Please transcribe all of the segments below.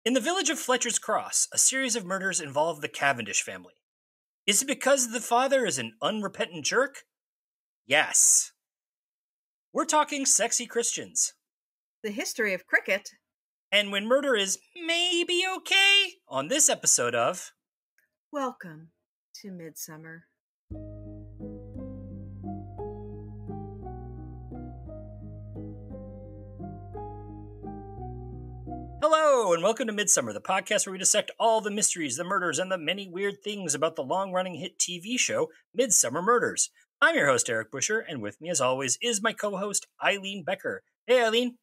In the village of Fletcher's Cross, a series of murders involve the Cavendish family. Is it because the father is an unrepentant jerk? Yes. We're talking sexy Christians. The history of cricket. And when murder is maybe okay on this episode of Welcome to Midsomer. Hello, and welcome to Midsomer, the podcast where we dissect all the mysteries, the murders, and the many weird things about the long-running hit TV show, Midsomer Murders. I'm your host, Eric Buscher, and with me, as always, is my co-host, Eileen Becker. Hey, Eileen.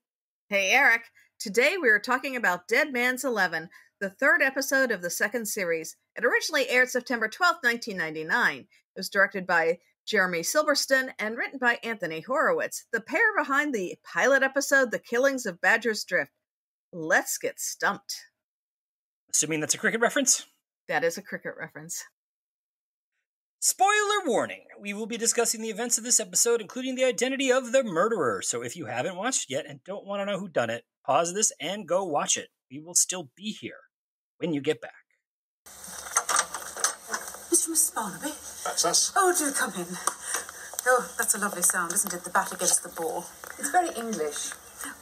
Hey, Eric. Today we are talking about Dead Man's 11, the third episode of the second series. It originally aired September 12, 1999. It was directed by Jeremy Silverstone and written by Anthony Horowitz, the pair behind the pilot episode, The Killings of Badger's Drift. Let's get stumped. Assuming that's a cricket reference? That is a cricket reference. Spoiler warning! We will be discussing the events of this episode, including the identity of the murderer. So if you haven't watched yet and don't want to know who done it, pause this and go watch it. We will still be here when you get back. Mr. and Mrs. Barnaby? That's us. Oh, do come in. Oh, that's a lovely sound, isn't it? The batter against the ball. It's very English.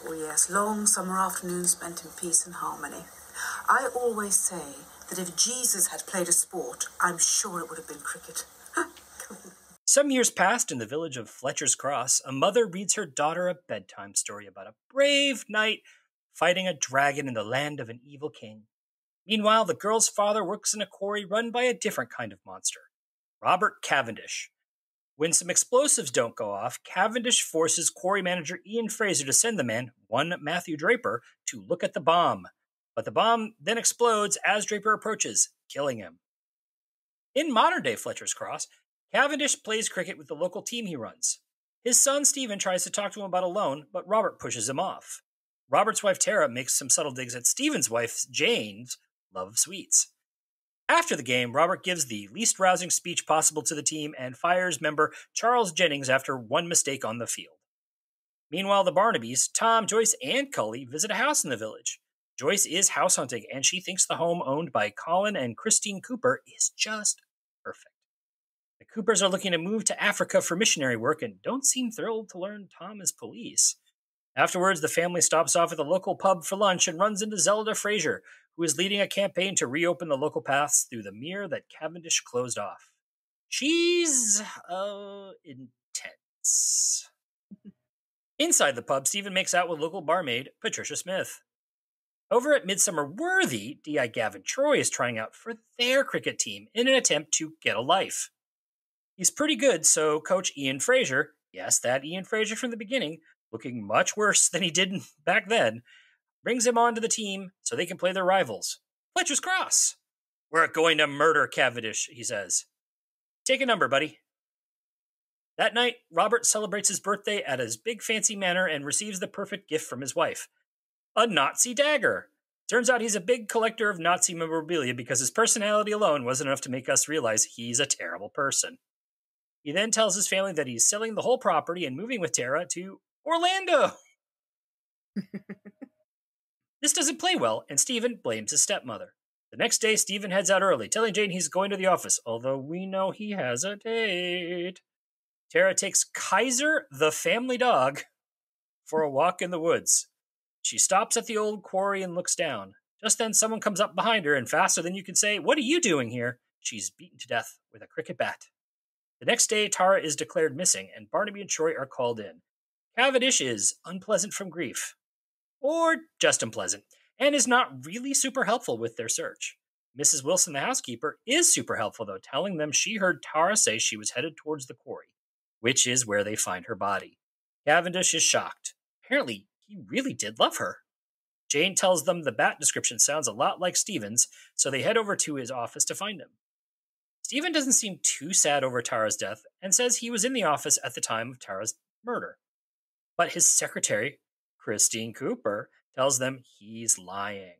Oh, yes, long summer afternoons spent in peace and harmony. I always say that if Jesus had played a sport, I'm sure it would have been cricket. Some years passed in the village of Fletcher's Cross. A mother reads her daughter a bedtime story about a brave knight fighting a dragon in the land of an evil king. Meanwhile, the girl's father works in a quarry run by a different kind of monster, Robert Cavendish. When some explosives don't go off, Cavendish forces quarry manager Ian Fraser to send the man, one Matthew Draper, to look at the bomb. But the bomb then explodes as Draper approaches, killing him. In modern-day Fletcher's Cross, Cavendish plays cricket with the local team he runs. His son Stephen tries to talk to him about a loan, but Robert pushes him off. Robert's wife Tara makes some subtle digs at Stephen's wife Jane's love of sweets. After the game, Robert gives the least rousing speech possible to the team and fires member Charles Jennings after one mistake on the field. Meanwhile, the Barnabys, Tom, Joyce, and Cully visit a house in the village. Joyce is house hunting, and she thinks the home owned by Colin and Christine Cooper is just perfect. The Coopers are looking to move to Africa for missionary work and don't seem thrilled to learn Tom is police. Afterwards, the family stops off at the local pub for lunch and runs into Zelda Fraser, who is leading a campaign to reopen the local paths through the mere that Cavendish closed off. She's, intense. Inside the pub, Stephen makes out with local barmaid Patricia Smith. Over at Midsomer Worthy, D.I. Gavin Troy is trying out for their cricket team in an attempt to get a life. He's pretty good, so Coach Ian Fraser, yes, that Ian Fraser from the beginning, looking much worse than he did back then, brings him onto the team so they can play their rivals, Fletcher's Cross. We're going to murder Cavendish, he says. Take a number, buddy. That night, Robert celebrates his birthday at his big fancy manor and receives the perfect gift from his wife, a Nazi dagger. Turns out he's a big collector of Nazi memorabilia because his personality alone wasn't enough to make us realize he's a terrible person. He then tells his family that he's selling the whole property and moving with Tara to Orlando. This doesn't play well, and Stephen blames his stepmother. The next day, Stephen heads out early, telling Jane he's going to the office, although we know he has a date. Tara takes Kaiser, the family dog, for a walk in the woods. She stops at the old quarry and looks down. Just then, someone comes up behind her, and faster than you can say, "What are you doing here?" she's beaten to death with a cricket bat. The next day, Tara is declared missing, and Barnaby and Troy are called in. Cavendish is unpleasant from grief. Or just unpleasant, and is not really super helpful with their search. Mrs. Wilson, the housekeeper, is super helpful, though, telling them she heard Tara say she was headed towards the quarry, which is where they find her body. Cavendish is shocked. Apparently, he really did love her. Jane tells them the bat description sounds a lot like Stephen's, so they head over to his office to find him. Stephen doesn't seem too sad over Tara's death and says he was in the office at the time of Tara's murder. But his secretary, Christine Cooper, tells them he's lying.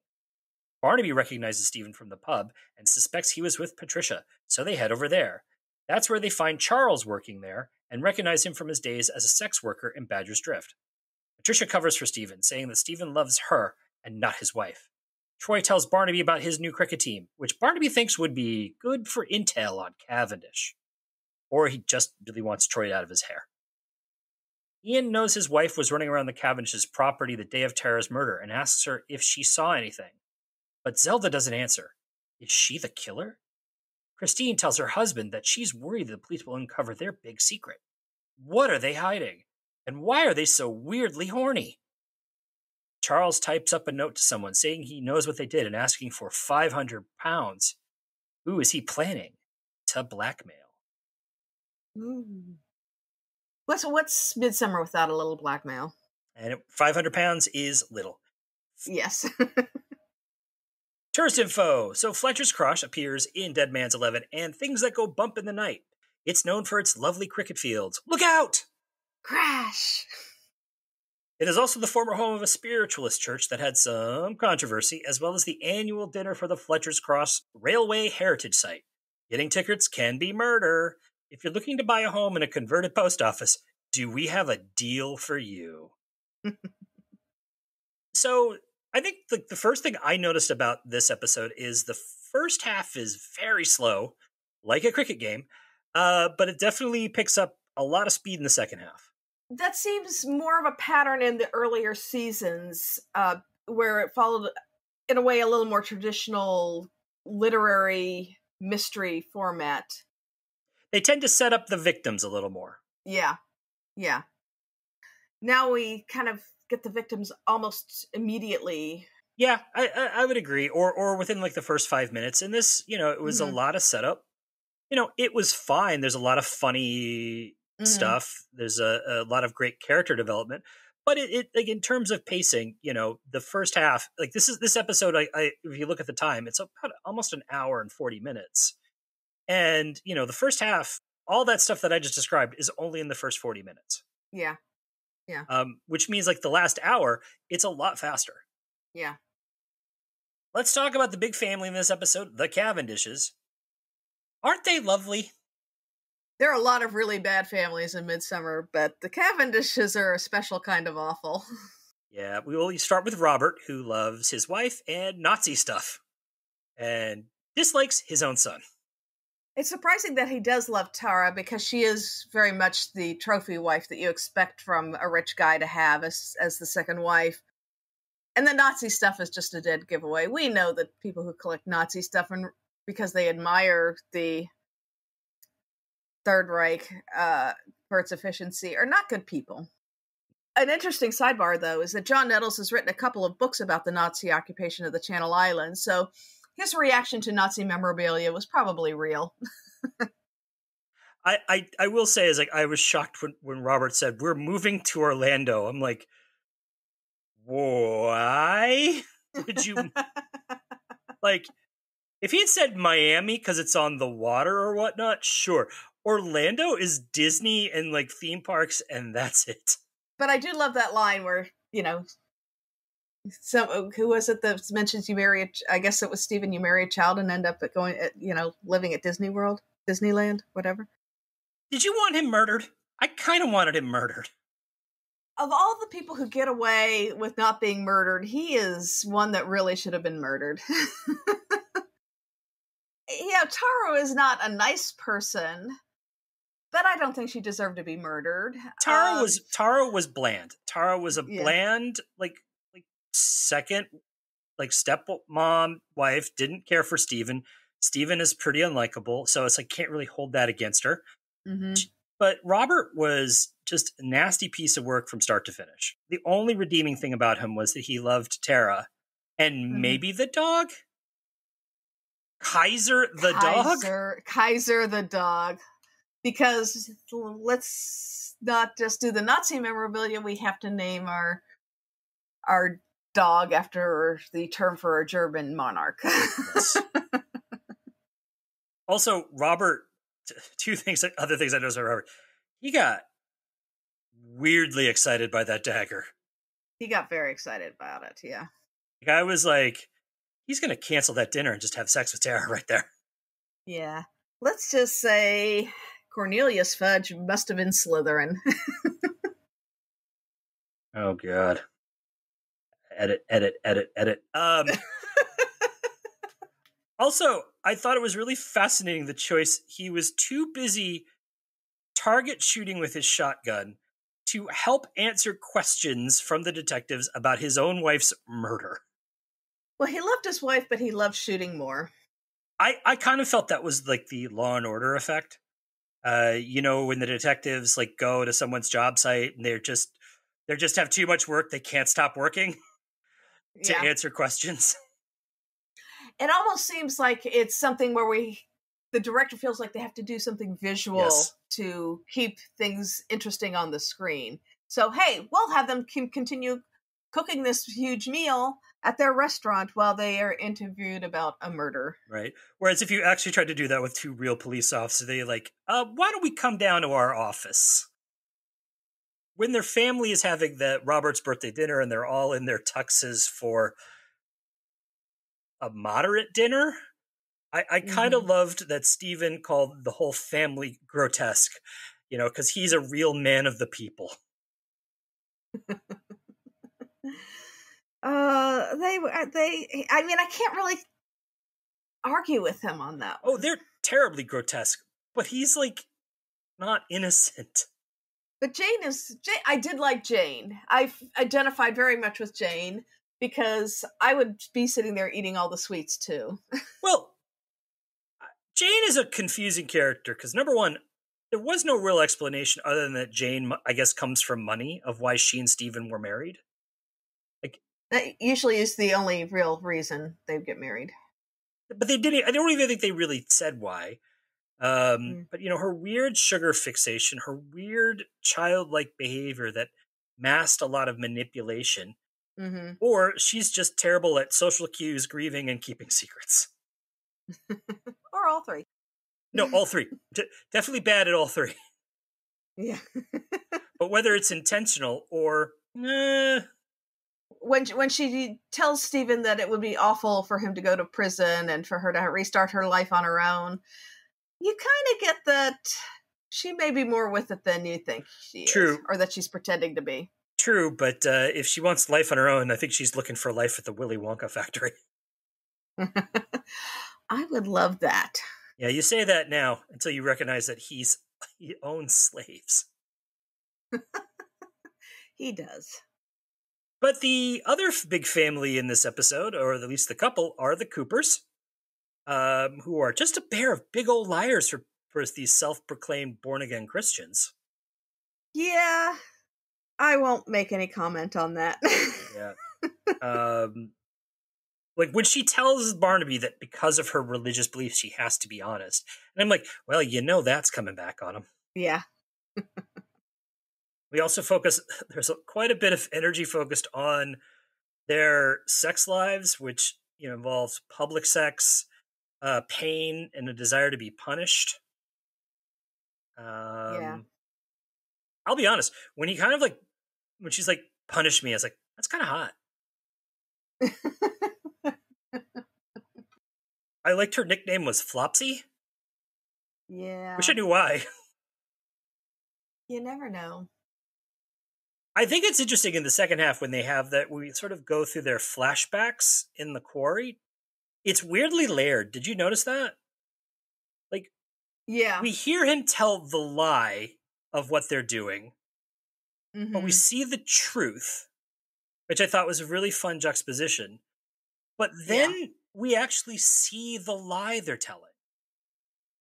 Barnaby recognizes Stephen from the pub and suspects he was with Patricia, so they head over there. That's where they find Charles working there and recognize him from his days as a sex worker in Badger's Drift. Patricia covers for Stephen, saying that Stephen loves her and not his wife. Troy tells Barnaby about his new cricket team, which Barnaby thinks would be good for intel on Cavendish. Or he just really wants Troy out of his hair. Ian knows his wife was running around the Cavendish's property the day of Tara's murder and asks her if she saw anything. But Zelda doesn't answer. Is she the killer? Christine tells her husband that she's worried the police will uncover their big secret. What are they hiding? And why are they so weirdly horny? Charles types up a note to someone saying he knows what they did and asking for £500. Who is he planning to blackmail? Ooh. What's Midsomer without a little blackmail? And £500 is little. Yes. Tourist info. So Fletcher's Crush appears in Dead Man's 11 and Things That Go Bump in the Night. It's known for its lovely cricket fields. Look out! Crash! It is also the former home of a spiritualist church that had some controversy, as well as the annual dinner for the Fletcher's Cross Railway Heritage Site. Getting tickets can be murder. If you're looking to buy a home in a converted post office, do we have a deal for you? So, I think the first thing I noticed about this episode is the first half is very slow, like a cricket game, but it definitely picks up a lot of speed in the second half. That seems more of a pattern in the earlier seasons, where it followed, in a way, a little more traditional literary mystery format. They tend to set up the victims a little more. Yeah. Now we kind of get the victims almost immediately. Yeah, I would agree. Or within like the first 5 minutes. And this, it was a lot of setup. It was fine. There's a lot of funny stuff. There's a lot of great character development. But it like in terms of pacing, the first half, like this episode, I if you look at the time, it's about almost an hour and 40 minutes. And, the first half, all that stuff that I just described is only in the first 40 minutes. Yeah. Which means like the last hour, it's a lot faster. Yeah. Let's talk about the big family in this episode, the Cavendishes. Aren't they lovely? There are a lot of really bad families in Midsomer, but the Cavendishes are a special kind of awful. Yeah, we will start with Robert, who loves his wife and Nazi stuff, and dislikes his own son. It's surprising that he does love Tara, because she is very much the trophy wife that you expect from a rich guy to have as the second wife. And the Nazi stuff is just a dead giveaway. We know that people who collect Nazi stuff, and because they admire the Third Reich for its efficiency, are not good people. An interesting sidebar, though, is that John Nettles has written a couple of books about the Nazi occupation of the Channel Islands, so his reaction to Nazi memorabilia was probably real. I will say, is like I was shocked when Robert said, "We're moving to Orlando." I'm like, why would you? Like, if he had said Miami because it's on the water or whatnot, sure. Orlando is Disney and like theme parks, and that's it. But I do love that line where, so who was it that mentions you marry I guess it was Stephen, you marry a child and end up living at Disney World, Disneyland, whatever. Did you want him murdered? I kind of wanted him murdered. Of all the people who get away with not being murdered, he is one that really should have been murdered. Tara is not a nice person, but I don't think she deserved to be murdered. Tara was bland. Tara was a bland, like second, like stepmom wife, didn't care for Stephen. Stephen is pretty unlikable, so it's like can't really hold that against her. Mm-hmm. But Robert was just a nasty piece of work from start to finish. The only redeeming thing about him was that he loved Tara and maybe the dog. Kaiser the dog. Because let's not just do the Nazi memorabilia. We have to name our dog after the term for a German monarch. Yes. Also, Robert, other things I noticed about Robert, he got weirdly excited by that dagger. He got very excited about it, yeah. Like, I was like, he's going to cancel that dinner and just have sex with Tara right there. Yeah. Let's just say Cornelius Fudge must have been Slytherin. Oh, God. Edit. Also, I thought it was really fascinating, the choice. He was too busy target shooting with his shotgun to help answer questions from the detectives about his own wife's murder. Well, he loved his wife, but he loved shooting more. I kind of felt that was like the Law and Order effect. When the detectives like go to someone's job site and they just have too much work, they can't stop working to answer questions. It almost seems like it's something where the director feels like they have to do something visual to keep things interesting on the screen. So, hey, we'll have them continue cooking this huge meal at their restaurant while they are interviewed about a murder. Right. Whereas if you actually tried to do that with two real police officers, they're like, why don't we come down to our office? When their family is having the Robert's birthday dinner and they're all in their tuxes for a moderate dinner, I kind of loved that Stephen called the whole family grotesque, because he's a real man of the people. I can't really argue with him on that one. Oh, they're terribly grotesque, but he's like not innocent. But Jane. I did like Jane. I identified very much with Jane because I would be sitting there eating all the sweets too. Well, Jane is a confusing character because, number one, there was no real explanation other than that Jane, I guess, comes from money of why she and Stephen were married. Like, that usually is the only real reason they get married. But they didn't. I don't even think they really said why. But her weird sugar fixation, her weird childlike behavior that masked a lot of manipulation, or she's just terrible at social cues, grieving, and keeping secrets. Or all three. No, all three. Definitely bad at all three. Yeah. But whether it's intentional or... When she tells Stephen that it would be awful for him to go to prison and for her to restart her life on her own, you kind of get that she may be more with it than you think she is. Or that she's pretending to be. True, but if she wants life on her own, I think she's looking for life at the Willy Wonka factory. I would love that. Yeah, you say that now until you recognize that he owns slaves. He does. But the other big family in this episode, or at least the couple, are the Coopers, who are just a pair of big old liars for these self-proclaimed born-again Christians. Yeah, I won't make any comment on that. Yeah. Like when she tells Barnaby that because of her religious beliefs, she has to be honest. And I'm like, well, that's coming back on him. Yeah. We also there's quite a bit of energy focused on their sex lives, which, involves public sex, pain, and a desire to be punished. Yeah. I'll be honest. When she's like, punish me, I was like, that's kind of hot. I liked her nickname was Flopsy. Yeah. Wish I knew why. You never know. I think it's interesting in the second half when they have that, we sort of go through their flashbacks in the quarry. It's weirdly layered. Did you notice that? Like, yeah, we hear him tell the lie of what they're doing, but we see the truth, which I thought was a really fun juxtaposition. But then we actually see the lie they're telling.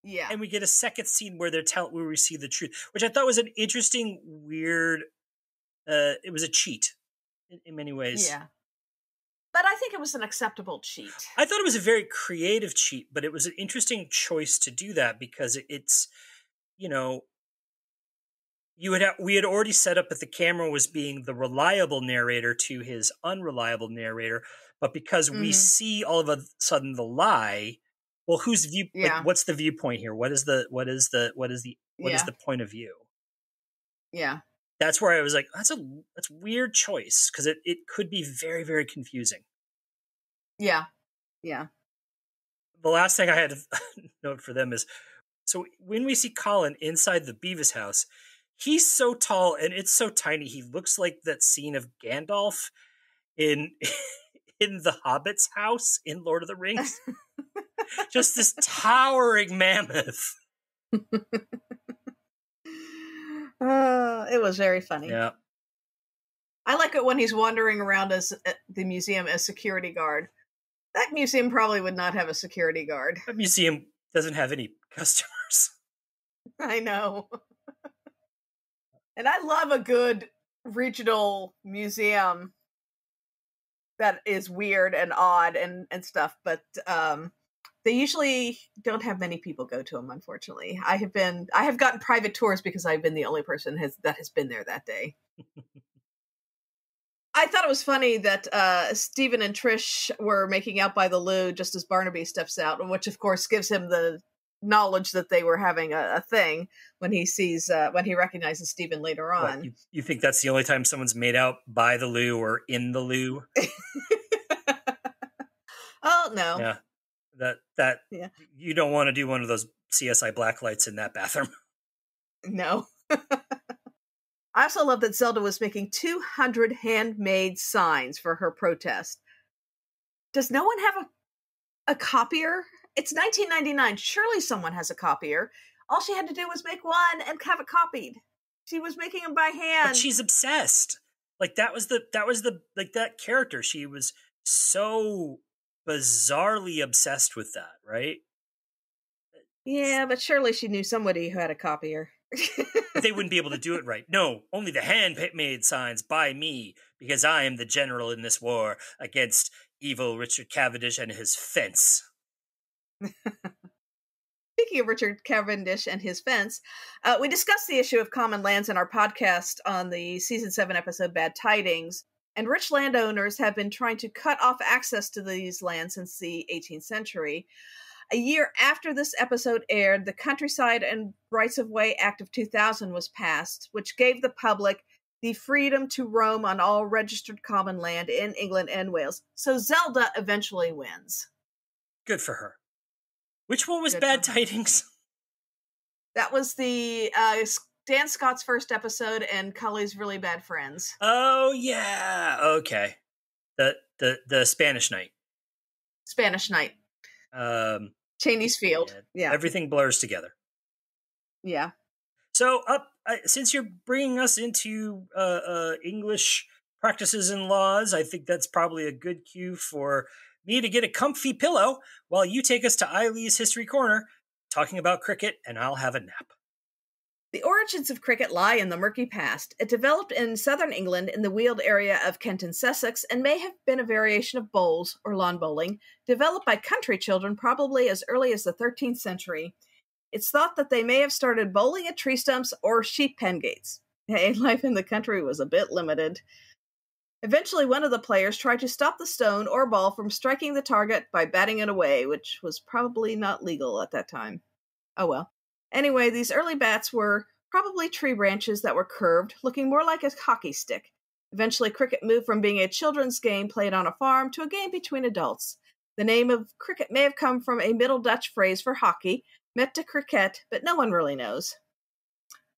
Yeah. And we get a second scene where where we see the truth, which I thought was an interesting, weird... it was a cheat in many ways. Yeah. But I think it was an acceptable cheat. I thought it was a very creative cheat, but it was an interesting choice to do that because it's, we had already set up that the camera was being the reliable narrator to his unreliable narrator, but because we see all of a sudden the lie, well, whose view? Yeah. Like, what's the viewpoint here? What is the point of view? Yeah. That's where I was like, that's a weird choice because it could be very, very confusing. Yeah. Yeah. The last thing I had to note for them is, so when we see Colin inside the Beavis house, he's so tall and it's so tiny. He looks like that scene of Gandalf in the Hobbit's house in Lord of the Rings. Just this towering mammoth. It was very funny. Yeah. I like it when he's wandering around as the museum as security guard. That museum probably would not have a security guard. That museum doesn't have any customers. I know. And I love a good regional museum that is weird and odd and stuff, but they usually don't have many people go to them, unfortunately. I have gotten private tours because I've been the only person that has been there that day. I thought it was funny that Stephen and Trish were making out by the loo just as Barnaby steps out, which of course gives him the knowledge that they were having a thing when he recognizes Stephen later on. What, you think that's the only time someone's made out by the loo or in the loo? Oh no. Yeah. That yeah. You don't want to do one of those CSI blacklights in that bathroom. No. I also love that Zelda was making 200 handmade signs for her protest. Does no one have a copier? It's 1999. Surely someone has a copier. All she had to do was make one and have it copied. She was making them by hand. But she's obsessed. Like that was that character. She was so bizarrely obsessed with that, right? Yeah, but surely she knew somebody who had a copier. They wouldn't be able to do it right. No, only the handmade signs by me, because I am the general in this war against evil Richard Cavendish and his fence. Speaking of Richard Cavendish and his fence, we discussed the issue of common lands in our podcast on the season 7 episode Bad Tidings, and rich landowners have been trying to cut off access to these lands since the 18th century. A year after this episode aired, the Countryside and Rights of Way Act of 2000 was passed, which gave the public the freedom to roam on all registered common land in England and Wales. So Zelda eventually wins. Good for her. Which one was Bad Tidings? That was the Dan Scott's first episode and Cully's Really Bad Friends. Oh, yeah. Okay. The Spanish Night. Spanish Night. Cheney's Field. Yeah. Everything blurs together. Yeah. So, since you're bringing us into English practices and laws, I think that's probably a good cue for me to get a comfy pillow while you take us to Eileen's History Corner, talking about cricket, and I'll have a nap. The origins of cricket lie in the murky past. It developed in southern England in the Weald area of Kent and Sussex and may have been a variation of bowls, or lawn bowling, developed by country children probably as early as the 13th century. It's thought that they may have started bowling at tree stumps or sheep pen gates. Hey, life in the country was a bit limited. Eventually, one of the players tried to stop the stone or ball from striking the target by batting it away, which was probably not legal at that time. Oh well. Anyway, these early bats were probably tree branches that were curved, looking more like a hockey stick. Eventually, cricket moved from being a children's game played on a farm to a game between adults. The name of cricket may have come from a Middle Dutch phrase for hockey, met de cricket, but no one really knows.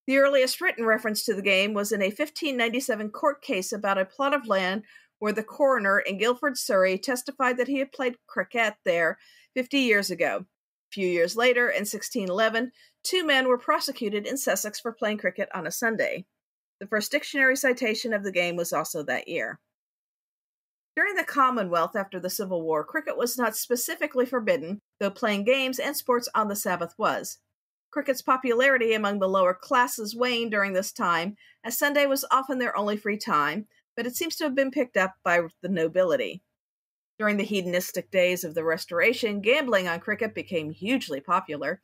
The earliest written reference to the game was in a 1597 court case about a plot of land where the coroner in Guildford, Surrey, testified that he had played cricket there 50 years ago. A few years later, in 1611, 2 men were prosecuted in Sussex for playing cricket on a Sunday. The first dictionary citation of the game was also that year. During the Commonwealth after the Civil War, cricket was not specifically forbidden, though playing games and sports on the Sabbath was. Cricket's popularity among the lower classes waned during this time, as Sunday was often their only free time, but it seems to have been picked up by the nobility. During the hedonistic days of the Restoration, gambling on cricket became hugely popular.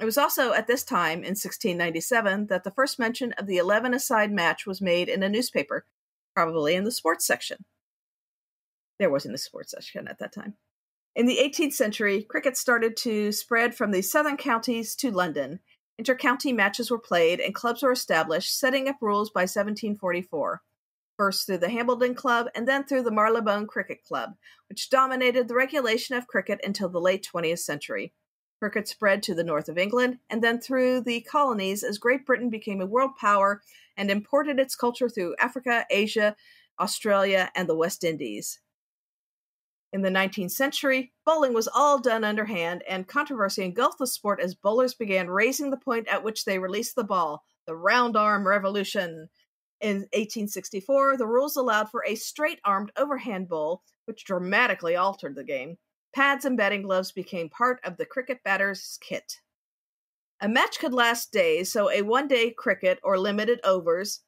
It was also at this time, in 1697, that the first mention of the 11-a-side match was made in a newspaper, probably in the sports section. There wasn't a sports section at that time. In the 18th century, cricket started to spread from the southern counties to London. Inter-county matches were played and clubs were established, setting up rules by 1744. First through the Hambledon Club and then through the Marylebone Cricket Club, which dominated the regulation of cricket until the late 20th century. Cricket spread to the north of England and then through the colonies as Great Britain became a world power and imported its culture through Africa, Asia, Australia, and the West Indies. In the 19th century, bowling was all done underhand, and controversy engulfed the sport as bowlers began raising the point at which they released the ball, the round arm revolution. In 1864, the rules allowed for a straight-armed overhand bowl, which dramatically altered the game. Pads and batting gloves became part of the cricket batter's kit. A match could last days, so a one-day cricket or limited overs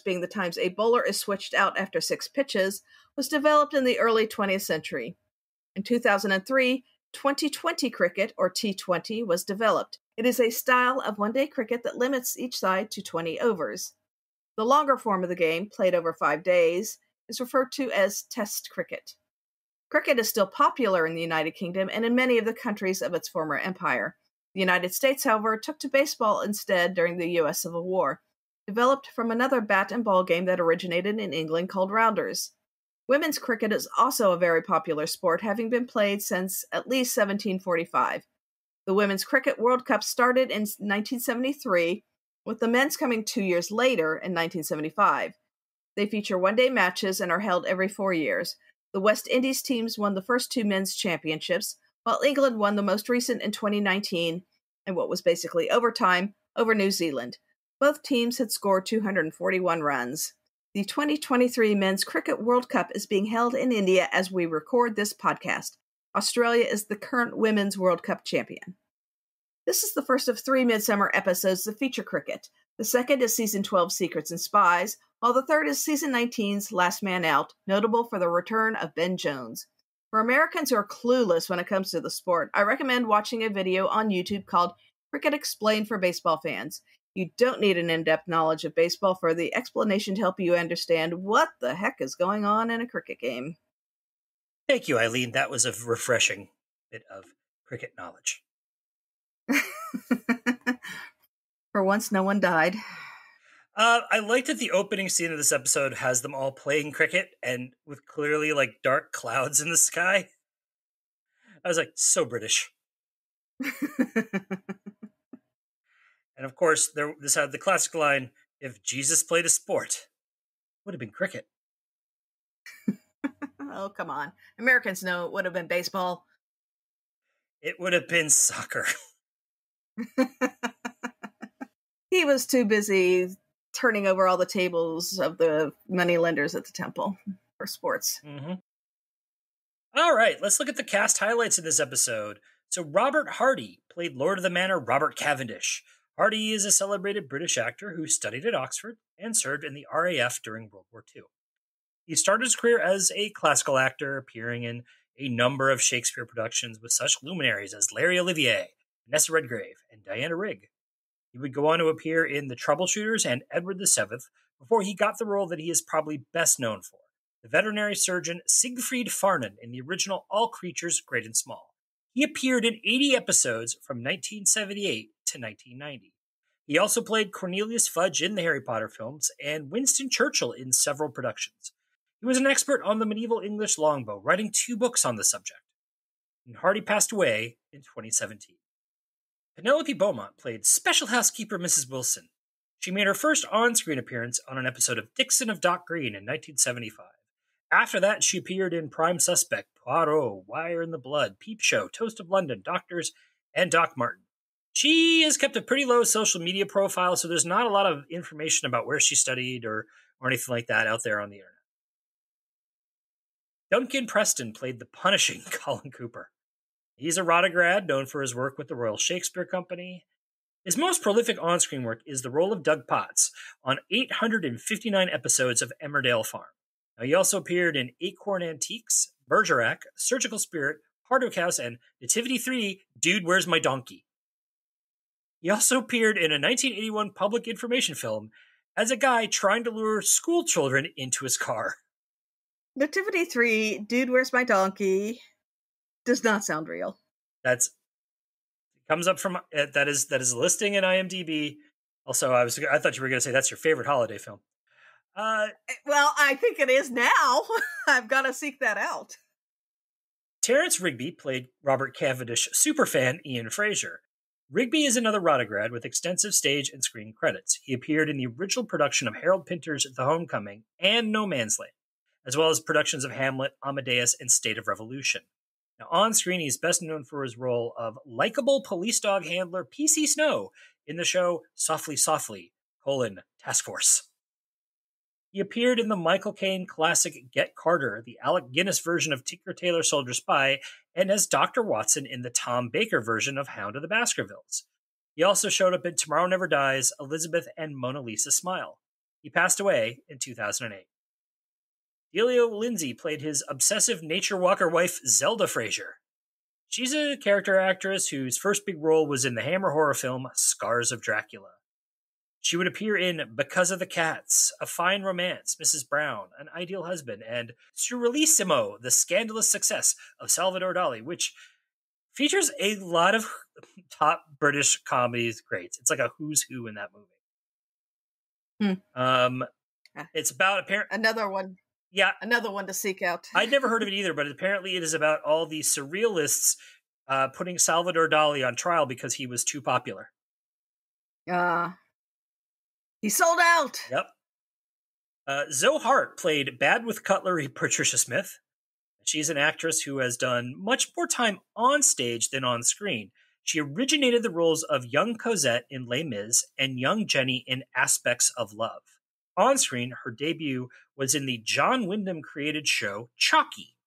being the times a bowler is switched out after 6 pitches, was developed in the early 20th century. In 2003, 2020 cricket, or T20, was developed. It is a style of one-day cricket that limits each side to 20 overs. The longer form of the game, played over 5 days, is referred to as Test cricket. Cricket is still popular in the United Kingdom and in many of the countries of its former empire. The United States, however, took to baseball instead during the U.S. Civil War, developed from another bat and ball game that originated in England called rounders. Women's cricket is also a very popular sport, having been played since at least 1745. The Women's Cricket World Cup started in 1973, with the men's coming 2 years later in 1975. They feature one-day matches and are held every 4 years. The West Indies teams won the first 2 men's championships, while England won the most recent in 2019 in what was basically overtime over New Zealand. Both teams had scored 241 runs. The 2023 Men's Cricket World Cup is being held in India as we record this podcast. Australia is the current Women's World Cup champion. This is the first of 3 Midsomer episodes that feature cricket. The second is Season 12's Secrets and Spies, while the third is Season 19's Last Man Out, notable for the return of Ben Jones. For Americans who are clueless when it comes to the sport, I recommend watching a video on YouTube called Cricket Explained for Baseball Fans. You don't need an in-depth knowledge of baseball for the explanation to help you understand what the heck is going on in a cricket game. Thank you, Eileen. That was a refreshing bit of cricket knowledge. For once, no one died. I like that the opening scene of this episode has them all playing cricket and with clearly like dark clouds in the sky. I was like, so British. And of course, this had the classic line, if Jesus played a sport, it would have been cricket. Oh, come on. Americans know it would have been baseball. It would have been soccer. He was too busy turning over all the tables of the money lenders at the temple for sports. Mm-hmm. All right, let's look at the cast highlights of this episode. So Robert Hardy played Lord of the Manor Robert Cavendish. Hardy is a celebrated British actor who studied at Oxford and served in the RAF during World War II. He started his career as a classical actor, appearing in a number of Shakespeare productions with such luminaries as Larry Olivier, Vanessa Redgrave, and Diana Rigg. He would go on to appear in The Troubleshooters and Edward VII before he got the role that he is probably best known for, the veterinary surgeon Siegfried Farnan in the original All Creatures Great and Small. He appeared in 80 episodes from 1978 to 1990. He also played Cornelius Fudge in the Harry Potter films and Winston Churchill in several productions. He was an expert on the medieval English longbow, writing 2 books on the subject. And Hardy passed away in 2017. Penelope Beaumont played Special Housekeeper Mrs. Wilson. She made her first on-screen appearance on an episode of Dixon of Dock Green in 1975. After that, she appeared in Prime Suspect, Poirot, Wire in the Blood, Peep Show, Toast of London, Doctors, and Doc Martin. She has kept a pretty low social media profile, so there's not a lot of information about where she studied or anything like that out there on the internet. Duncan Preston played the punishing Colin Cooper. He's a RADA grad known for his work with the Royal Shakespeare Company. His most prolific on-screen work is the role of Doug Potts on 859 episodes of Emmerdale Farm. Now, he also appeared in Acorn Antiques, Bergerac, Surgical Spirit, Hardwick House, and Nativity 3, Dude, Where's My Donkey? He also appeared in a 1981 public information film as a guy trying to lure school children into his car. Nativity 3, Dude, Where's My Donkey? Does not sound real. Comes up from that is a listing in IMDb. Also, I thought you were going to say that's your favorite holiday film. Well, I think it is now. I've got to seek that out. Terence Rigby played Robert Cavendish superfan Ian Fraser. Rigby is another RADA grad with extensive stage and screen credits. He appeared in the original production of Harold Pinter's The Homecoming and No Man's Land, as well as productions of Hamlet, Amadeus, and State of Revolution. Now, on screen, he's best known for his role of likable police dog handler PC Snow in the show Softly Softly, Task Force. He appeared in the Michael Caine classic Get Carter, the Alec Guinness version of Tinker Tailor Soldier Spy, and as Dr. Watson in the Tom Baker version of Hound of the Baskervilles. He also showed up in Tomorrow Never Dies, Elizabeth, and Mona Lisa Smile. He passed away in 2008. Delia Lindsay played his obsessive nature walker wife, Zelda Fraser. She's a character actress whose first big role was in the Hammer horror film Scars of Dracula. She would appear in Because of the Cats, A Fine Romance, Mrs. Brown, An Ideal Husband, and Surrealissimo, The Scandalous Success of Salvador Dali, which features a lot of top British comedies greats. It's like a who's who in that movie. It's about another one. Yeah, another one to seek out. I'd never heard of it either, but apparently it is about all the surrealists putting Salvador Dali on trial because he was too popular. He sold out. Yep. Zoe Hart played Bad with Cutlery Patricia Smith. She's an actress who has done much more time on stage than on screen. She originated the roles of young Cosette in Les Mis and young Jenny in Aspects of Love. On screen, her debut was in the John Wyndham created show Chalky.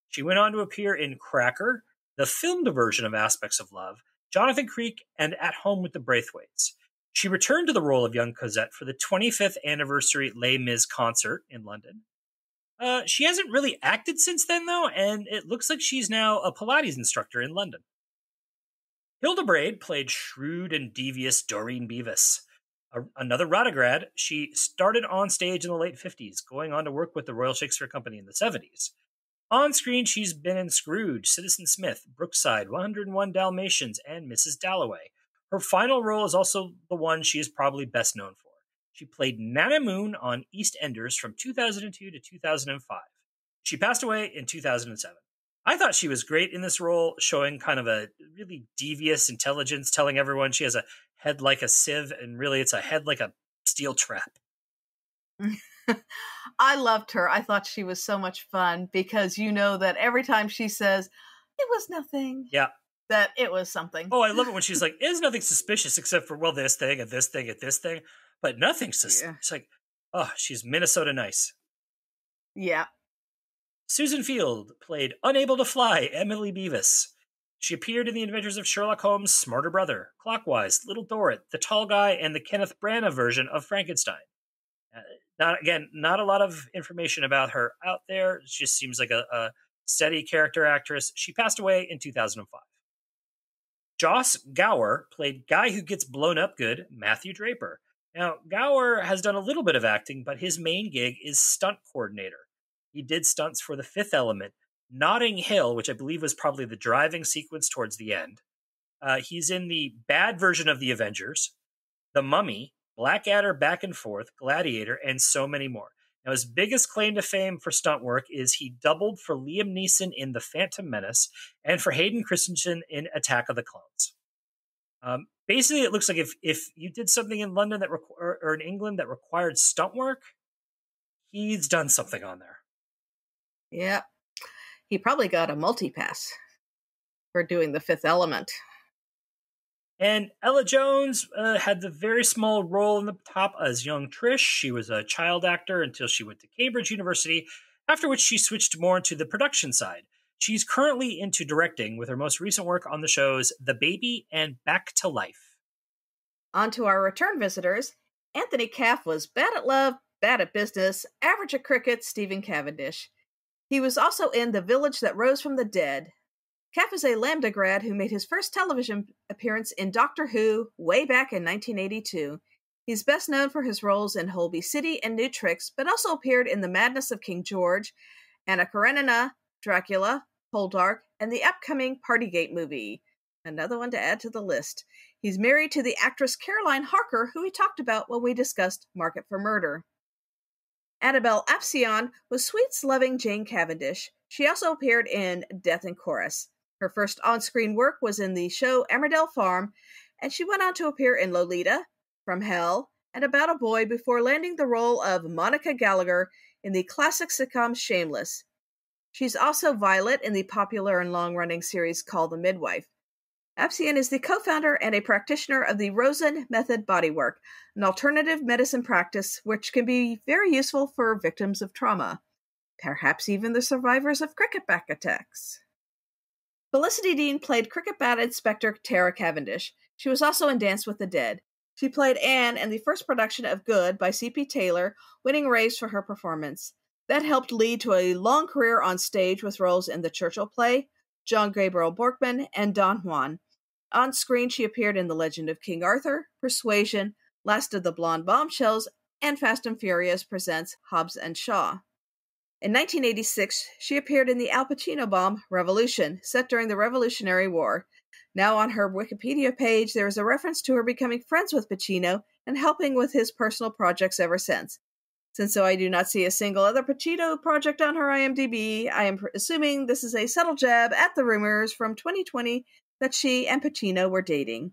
She went on to appear in Cracker, the filmed version of Aspects of Love, Jonathan Creek, and At Home with the Braithwaites. She returned to the role of young Cosette for the 25th anniversary Les Mis concert in London. She hasn't really acted since then, though, and it looks like she's now a Pilates instructor in London. Hilda Braid played shrewd and devious Doreen Beavis. Another Rotograd, she started on stage in the late 50s, going on to work with the Royal Shakespeare Company in the 70s. On screen, she's been in Scrooge, Citizen Smith, Brookside, 101 Dalmatians, and Mrs. Dalloway. Her final role is also the one she is probably best known for. She played Nana Moon on EastEnders from 2002 to 2005. She passed away in 2007. I thought she was great in this role, showing kind of a really devious intelligence, telling everyone she has a head like a sieve, and really it's a head like a steel trap. I loved her. I thought she was so much fun because you know that every time she says, it was nothing. Yeah. That it was something. Oh, I love it when she's like, there's nothing suspicious except for, well, this thing and this thing and this thing, but nothing suspicious. Yeah. It's like, oh, she's Minnesota nice. Yeah. Susan Field played Unable to Fly, Emily Beavis. She appeared in The Adventures of Sherlock Holmes' Smarter Brother, Clockwise, Little Dorrit, The Tall Guy, and the Kenneth Branagh version of Frankenstein. Not a lot of information about her out there. It just seems like a steady character actress. She passed away in 2005. Joss Gower played Guy Who Gets Blown Up Good, Matthew Draper. Now, Gower has done a little bit of acting, but his main gig is stunt coordinator. He did stunts for The Fifth Element, Notting Hill, which I believe was probably the driving sequence towards the end. He's in the bad version of The Avengers, The Mummy, Blackadder Back and Forth, Gladiator, and so many more. Now, his biggest claim to fame for stunt work is he doubled for Liam Neeson in The Phantom Menace and for Hayden Christensen in Attack of the Clones. Basically, it looks like if you did something in London or in England that required stunt work, he's done something on there. Yeah. He probably got a multi-pass for doing The Fifth Element. And Ella Jones had the very small role in the top as young Trish. She was a child actor until she went to Cambridge University, after which she switched more into the production side. She's currently into directing with her most recent work on the shows The Baby and Back to Life. On to our return visitors. Anthony Caff was bad at love, bad at business, average at cricket, Stephen Cavendish. He was also in The Village That Rose from the Dead. Caff is a Lambda grad who made his first television appearance in Doctor Who way back in 1982. He's best known for his roles in Holby City and New Tricks, but also appeared in The Madness of King George, Anna Karenina, Dracula, Poldark, and the upcoming Partygate movie. Another one to add to the list. He's married to the actress Caroline Harker, who we talked about when we discussed Market for Murder. Annabelle Apsion was sweets-loving Jane Cavendish. She also appeared in Death in Chorus. Her first on-screen work was in the show Emmerdale Farm, and she went on to appear in Lolita, From Hell, and About a Boy before landing the role of Monica Gallagher in the classic sitcom Shameless. She's also Violet in the popular and long-running series called The Midwife. Apsian is the co-founder and a practitioner of the Rosen Method Bodywork, an alternative medicine practice which can be very useful for victims of trauma, perhaps even the survivors of cricket bat attacks. Felicity Dean played cricket bat inspector Tara Cavendish. She was also in Dance with the Dead. She played Anne in the first production of Good by C.P. Taylor, winning raves for her performance. That helped lead to a long career on stage with roles in the Churchill play, John Gabriel Borkman, and Don Juan. On screen, she appeared in The Legend of King Arthur, Persuasion, Last of the Blonde Bombshells, and Fast and Furious presents Hobbs and Shaw. In 1986, she appeared in the Al Pacino bomb Revolution, set during the Revolutionary War. Now on her Wikipedia page, there is a reference to her becoming friends with Pacino and helping with his personal projects ever since. Since I do not see a single other Pacino project on her IMDb, I am assuming this is a subtle jab at the rumors from 2020 that she and Pacino were dating.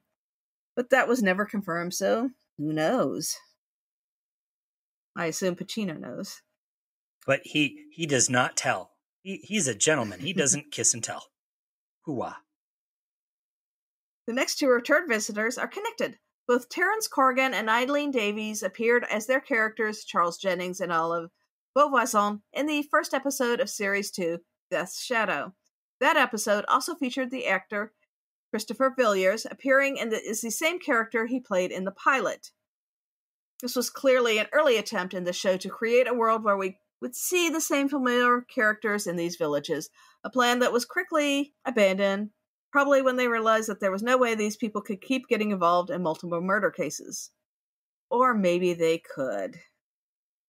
But that was never confirmed, so who knows? I assume Pacino knows. But he does not tell. He's a gentleman. He doesn't kiss and tell. Hooah. The next two return visitors are connected. Both Terence Corrigan and Eileen Davies appeared as their characters Charles Jennings and Olive Beauvoisin in the first episode of Series 2, Death's Shadow. That episode also featured the actor Christopher Villiers appearing as the same character he played in the pilot. This was clearly an early attempt in the show to create a world where we would see the same familiar characters in these villages, a plan that was quickly abandoned, probably when they realized that there was no way these people could keep getting involved in multiple murder cases. Or maybe they could.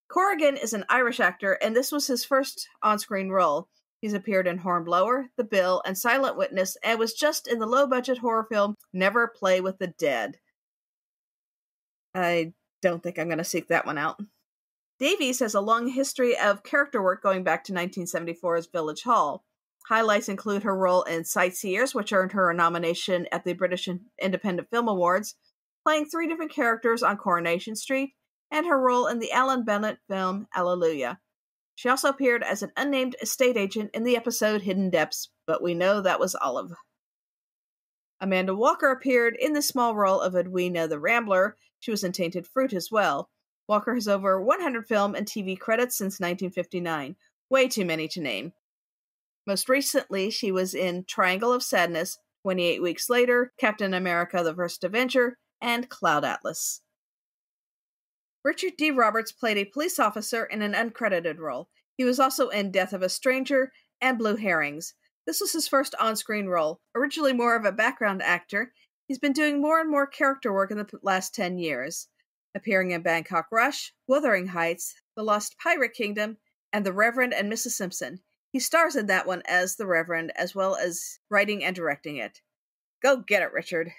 Corrigan is an Irish actor, and this was his first on-screen role. He's appeared in Hornblower, The Bill, and Silent Witness, and was just in the low-budget horror film Never Play with the Dead. I don't think I'm going to seek that one out. Davies has a long history of character work going back to 1974's Village Hall. Highlights include her role in Sightseers, which earned her a nomination at the British Independent Film Awards, playing 3 different characters on Coronation Street, and her role in the Alan Bennett film Alleluia. She also appeared as an unnamed estate agent in the episode Hidden Depths, but we know that was Olive. Amanda Walker appeared in the small role of Edwina the Rambler. She was in Tainted Fruit as well. Walker has over 100 film and TV credits since 1959. Way too many to name. Most recently, she was in Triangle of Sadness, 28 Weeks Later, Captain America the First Avenger, and Cloud Atlas. Richard D. Roberts played a police officer in an uncredited role. He was also in Death of a Stranger and Blue Herrings. This was his first on-screen role. Originally more of a background actor, he's been doing more and more character work in the last 10 years, appearing in Bangkok Rush, Wuthering Heights, The Lost Pirate Kingdom, and The Reverend and Mrs. Simpson. He stars in that one as the Reverend, as well as writing and directing it. Go get it, Richard.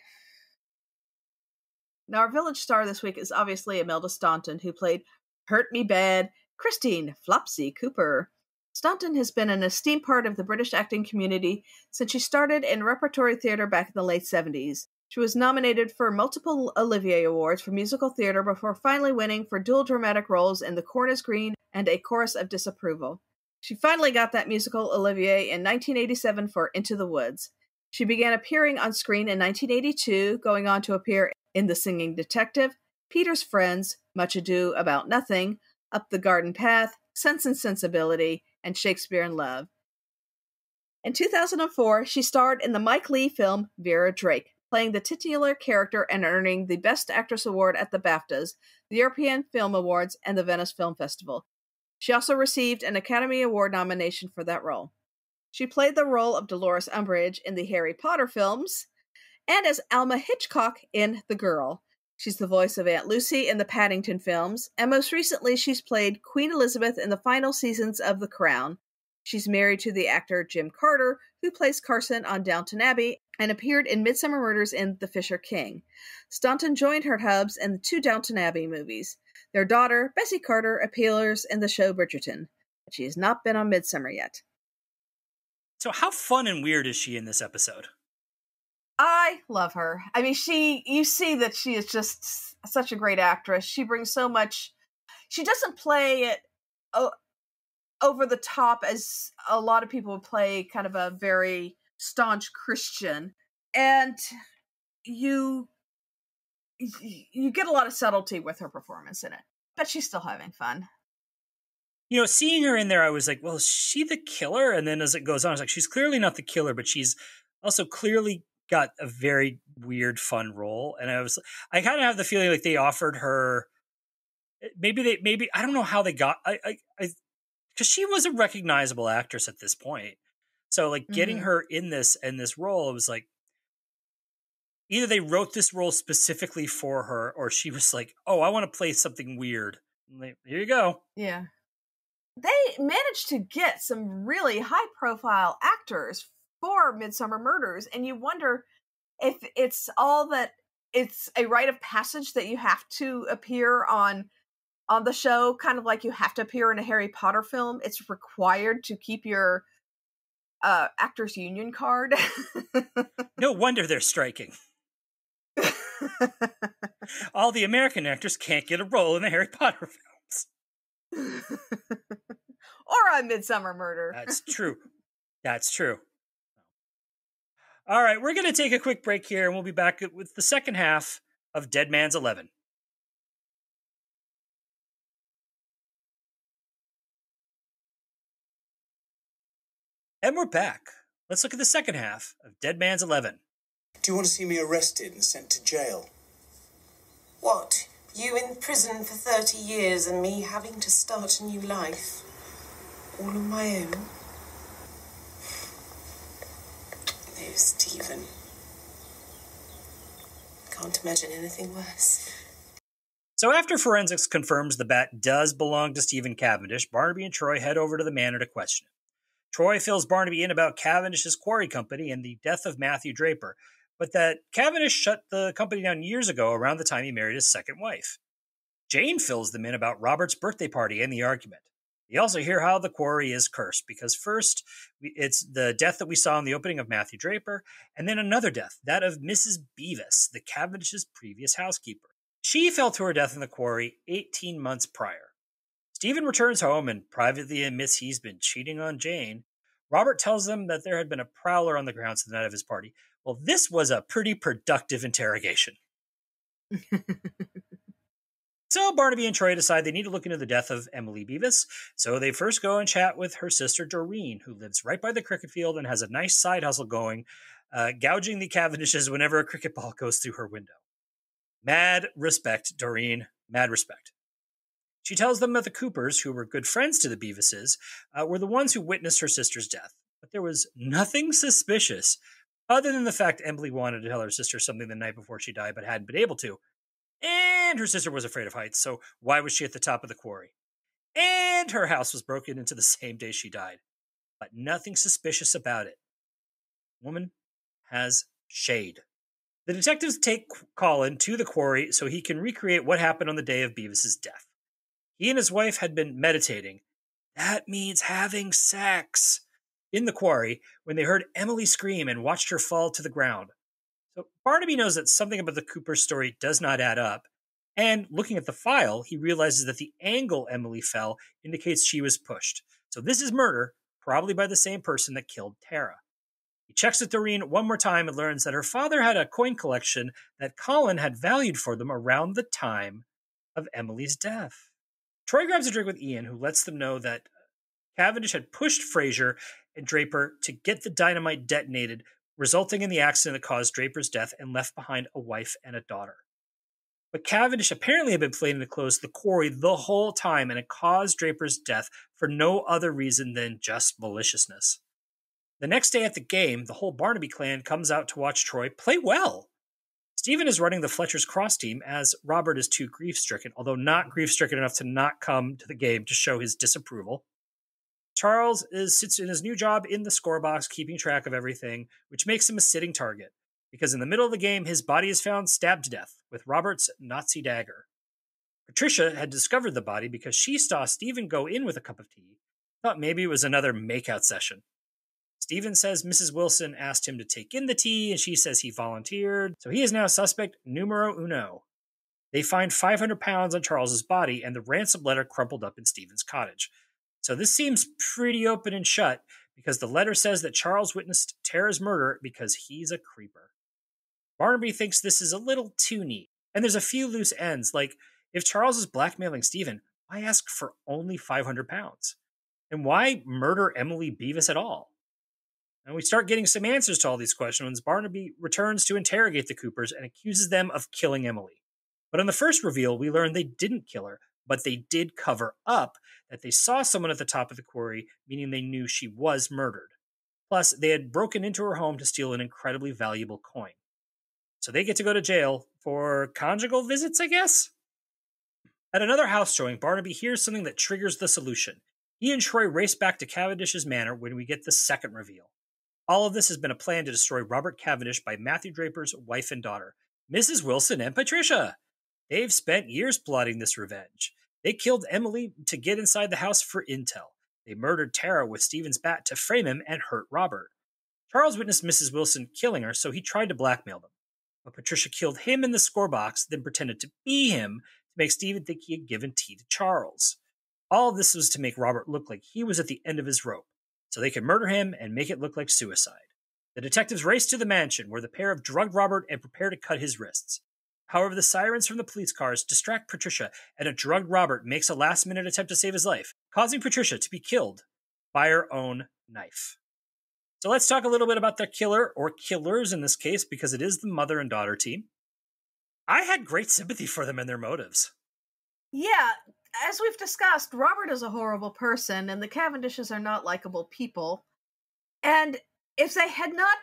Now, our village star this week is obviously Imelda Staunton, who played Hurt Me Bad, Christine Flopsy Cooper. Staunton has been an esteemed part of the British acting community since she started in repertory theatre back in the late 70s. She was nominated for multiple Olivier Awards for musical theatre before finally winning for dual dramatic roles in The Corn is Green and A Chorus of Disapproval. She finally got that musical Olivier in 1987 for Into the Woods. She began appearing on screen in 1982, going on to appear in The Singing Detective, Peter's Friends, Much Ado About Nothing, Up the Garden Path, Sense and Sensibility, and Shakespeare in Love. In 2004, she starred in the Mike Leigh film Vera Drake, playing the titular character and earning the Best Actress Award at the BAFTAs, the European Film Awards, and the Venice Film Festival. She also received an Academy Award nomination for that role. She played the role of Dolores Umbridge in the Harry Potter films, and as Alma Hitchcock in The Girl. She's the voice of Aunt Lucy in the Paddington films, and most recently she's played Queen Elizabeth in the final seasons of The Crown. She's married to the actor Jim Carter, who plays Carson on Downton Abbey, and appeared in Midsomer Murders in The Fisher King. Staunton joined her hubs in the 2 Downton Abbey movies. Their daughter, Bessie Carter, appears in the show Bridgerton, but she has not been on Midsomer yet. So how fun and weird is she in this episode? I love her. I mean, you see that she is just such a great actress. She brings so much. She doesn't play it over the top as a lot of people play kind of a very staunch Christian, and you get a lot of subtlety with her performance in it, but she's still having fun. You know, seeing her in there, I was like, well, is she the killer? And then as it goes on, I was like, she's clearly not the killer, but she's also clearly got a very weird, fun role. And I kind of have the feeling like they offered her, maybe, I don't know how they got, because she was a recognizable actress at this point. So like getting her in this role, it was like, either they wrote this role specifically for her, or she was like, oh, I want to play something weird. Like, here you go. Yeah. They managed to get some really high-profile actors for Midsomer Murders, and you wonder if it's a rite of passage that you have to appear on the show, kind of like you have to appear in a Harry Potter film. It's required to keep your actors union card. No wonder they're striking. All the American actors can't get a role in the Harry Potter films. Or a Midsomer Murder. That's true. That's true. All right, we're going to take a quick break here, and we'll be back with the second half of Dead Man's 11. And we're back. Let's look at the second half of Dead Man's 11. Do you want to see me arrested and sent to jail? What? You in prison for 30 years and me having to start a new life? All on my own? No, Stephen. Can't imagine anything worse. So after forensics confirms the bat does belong to Stephen Cavendish, Barnaby and Troy head over to the manor to question him. Troy fills Barnaby in about Cavendish's quarry company and the death of Matthew Draper, but that Cavendish shut the company down years ago around the time he married his second wife. Jane fills them in about Robert's birthday party and the argument. They also hear how the quarry is cursed, because first, it's the death that we saw in the opening of Matthew Draper, and then another death, that of Mrs. Beavis, the Cavendish's previous housekeeper. She fell to her death in the quarry 18 months prior. Stephen returns home and privately admits he's been cheating on Jane. Robert tells them that there had been a prowler on the grounds the night of his party. Well, this was a pretty productive interrogation. So Barnaby and Troy decide they need to look into the death of Emily Beavis, so they first go and chat with her sister Doreen, who lives right by the cricket field and has a nice side hustle going, gouging the Cavendishes whenever a cricket ball goes through her window. Mad respect, Doreen. Mad respect. She tells them that the Coopers, who were good friends to the Beavises, were the ones who witnessed her sister's death. But there was nothing suspicious, other than the fact Emily wanted to tell her sister something the night before she died, but hadn't been able to. And her sister was afraid of heights, so why was she at the top of the quarry? And her house was broken into the same day she died. But nothing suspicious about it. Woman has shade. The detectives take Colin to the quarry so he can recreate what happened on the day of Beavis's death. He and his wife had been meditating. That means having sex in the quarry when they heard Emily scream and watched her fall to the ground. So Barnaby knows that something about the Cooper story does not add up, and looking at the file, he realizes that the angle Emily fell indicates she was pushed. So this is murder, probably by the same person that killed Tara. He checks with Doreen one more time and learns that her father had a coin collection that Colin had valued for them around the time of Emily's death. Troy grabs a drink with Ian, who lets them know that Cavendish had pushed Fraser and Draper to get the dynamite detonated, resulting in the accident that caused Draper's death and left behind a wife and a daughter. But Cavendish apparently had been planning to close the quarry the whole time, and it caused Draper's death for no other reason than just maliciousness. The next day at the game, the whole Barnaby clan comes out to watch Troy play well. Stephen is running the Fletcher's Cross team as Robert is too grief-stricken, although not grief-stricken enough to not come to the game to show his disapproval. Charles sits in his new job in the scorebox, keeping track of everything, which makes him a sitting target, because in the middle of the game, his body is found stabbed to death with Robert's Nazi dagger. Patricia had discovered the body because she saw Stephen go in with a cup of tea, thought maybe it was another makeout session. Stephen says Mrs. Wilson asked him to take in the tea, and she says he volunteered, so he is now suspect numero uno. They find 500 pounds on Charles's body and the ransom letter crumpled up in Stephen's cottage. So this seems pretty open and shut because the letter says that Charles witnessed Tara's murder because he's a creeper. Barnaby thinks this is a little too neat. And there's a few loose ends, like if Charles is blackmailing Stephen, why ask for only 500 pounds? And why murder Emily Beavis at all? And we start getting some answers to all these questions. Barnaby returns to interrogate the Coopers and accuses them of killing Emily. But on the first reveal, we learn they didn't kill her, but they did cover up that they saw someone at the top of the quarry, meaning they knew she was murdered. Plus, they had broken into her home to steal an incredibly valuable coin. So they get to go to jail for conjugal visits, I guess? At another house showing, Barnaby hears something that triggers the solution. He and Troy race back to Cavendish's manor when we get the second reveal. All of this has been a plan to destroy Robert Cavendish by Matthew Draper's wife and daughter, Mrs. Wilson and Patricia. They've spent years plotting this revenge. They killed Emily to get inside the house for intel. They murdered Tara with Stephen's bat to frame him and hurt Robert. Charles witnessed Mrs. Wilson killing her, so he tried to blackmail them. But Patricia killed him in the score box, then pretended to be him to make Stephen think he had given tea to Charles. All of this was to make Robert look like he was at the end of his rope, so they could murder him and make it look like suicide. The detectives race to the mansion, where the pair have drugged Robert and prepare to cut his wrists. However, the sirens from the police cars distract Patricia, and a drugged Robert makes a last-minute attempt to save his life, causing Patricia to be killed by her own knife. So let's talk a little bit about the killer, or killers in this case, because it is the mother and daughter team. I had great sympathy for them and their motives. Yeah, as we've discussed, Robert is a horrible person, and the Cavendishes are not likable people. And if they had not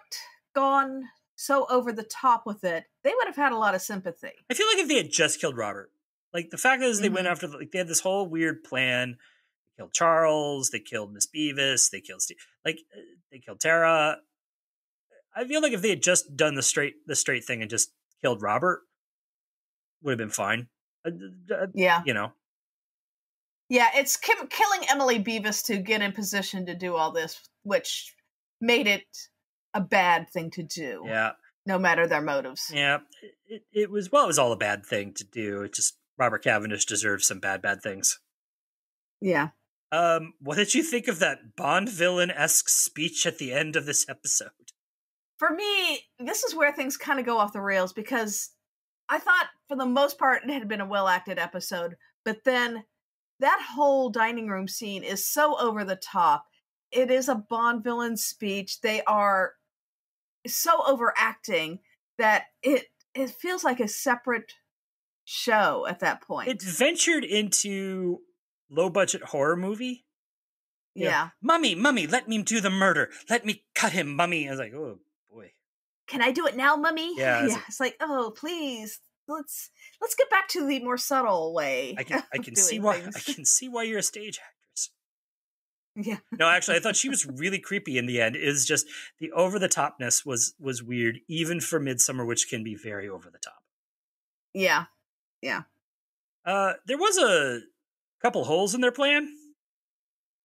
gone so over the top with it, they would have had a lot of sympathy. I feel like if they had just killed Robert, like the fact is they went after, like they had this whole weird plan. They killed Charles, they killed Miss Beavis, they killed Steve, they killed Tara. I feel like if they had just done the straight thing and just killed Robert, would have been fine. Yeah, you know. Yeah, it's killing Emily Beavis to get in position to do all this, which made it a bad thing to do. Yeah. No matter their motives. Yeah. It was all a bad thing to do. It just, Robert Cavendish deserves some bad things. Yeah. What did you think of that Bond villain-esque speech at the end of this episode? For me, this is where things kind of go off the rails, because I thought for the most part it had been a well-acted episode, but then that whole dining room scene is so over the top. It is a Bond villain speech. They are so overacting that it feels like a separate show at that point. It ventured into low-budget horror movie. Yeah. Mummy, let me do the murder. Let me cut him, Mummy. I was like, oh boy. Can I do it now, Mummy? Yeah. It's like, oh, please. Let's get back to the more subtle way. I can see why things. I can see why you're a stage actress. Yeah. No, actually, I thought she was really creepy in the end. It was just the over the topness was weird, even for Midsomer, which can be very over the top. Yeah. Yeah. There was a couple holes in their plan.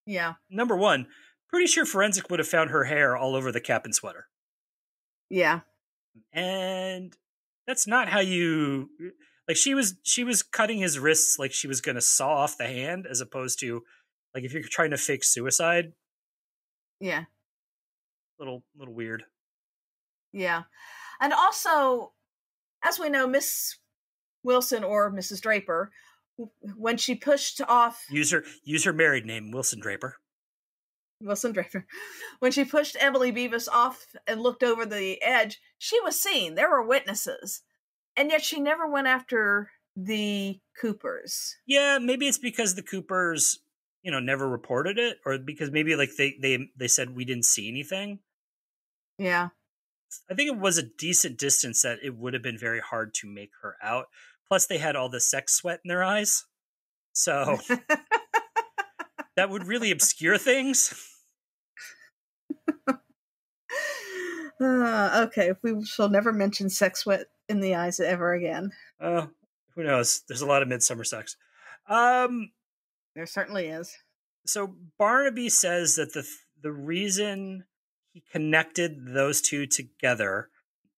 Yeah. Number one, pretty sure forensic would have found her hair all over the cap and sweater. Yeah. And that's not how you, like, she was cutting his wrists like she was going to saw off the hand, as opposed to, like, if you're trying to fake suicide. Yeah. Little weird. Yeah. And also, as we know, Miss Wilson, or Mrs. Draper, when she pushed off... Use her married name, Wilson Draper. Wilson Draper. When she pushed Emily Beavis off and looked over the edge, she was seen. There were witnesses. And yet she never went after the Coopers. Yeah, maybe it's because the Coopers, never reported it, or because maybe like they said we didn't see anything. Yeah. I think it was a decent distance that it would have been very hard to make her out. Plus they had all the sex sweat in their eyes. So that would really obscure things. Okay, we shall never mention sex sweat in the eyes ever again. Who knows? There's a lot of Midsomer sex. There certainly is. So Barnaby says that the reason he connected those two together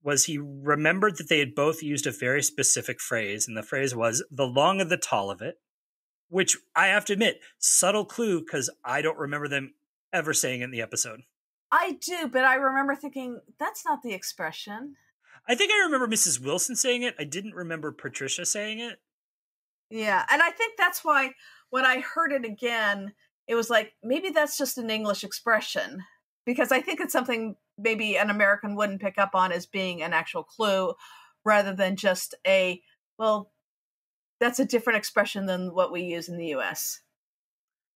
was he remembered that they had both used a very specific phrase, and the phrase was "the long and the tall of it," which I have to admit, subtle clue, because I don't remember them ever saying it in the episode. I do, but I remember thinking, that's not the expression. I think I remember Mrs. Wilson saying it. I didn't remember Patricia saying it. Yeah, and I think that's why when I heard it again, it was like, maybe that's just an English expression. Because I think it's something maybe an American wouldn't pick up on as being an actual clue, rather than just that's a different expression than what we use in the U.S.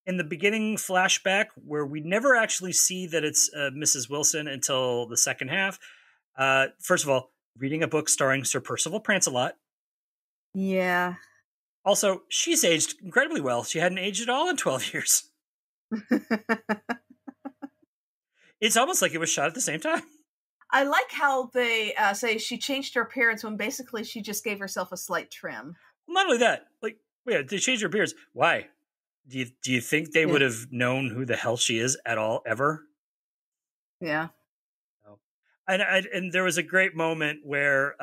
In the beginning flashback, where we never actually see that it's Mrs. Wilson until the second half, first of all, reading a book starring Sir Percival Prancelot. Yeah. Also, she's aged incredibly well. She hadn't aged at all in 12 years. It's almost like it was shot at the same time. I like how they say she changed her appearance when basically she just gave herself a slight trim. Not only that, like, wait, they changed her appearance. Why? Do you think they would have known who the hell she is at all, ever? Yeah. No. And there was a great moment where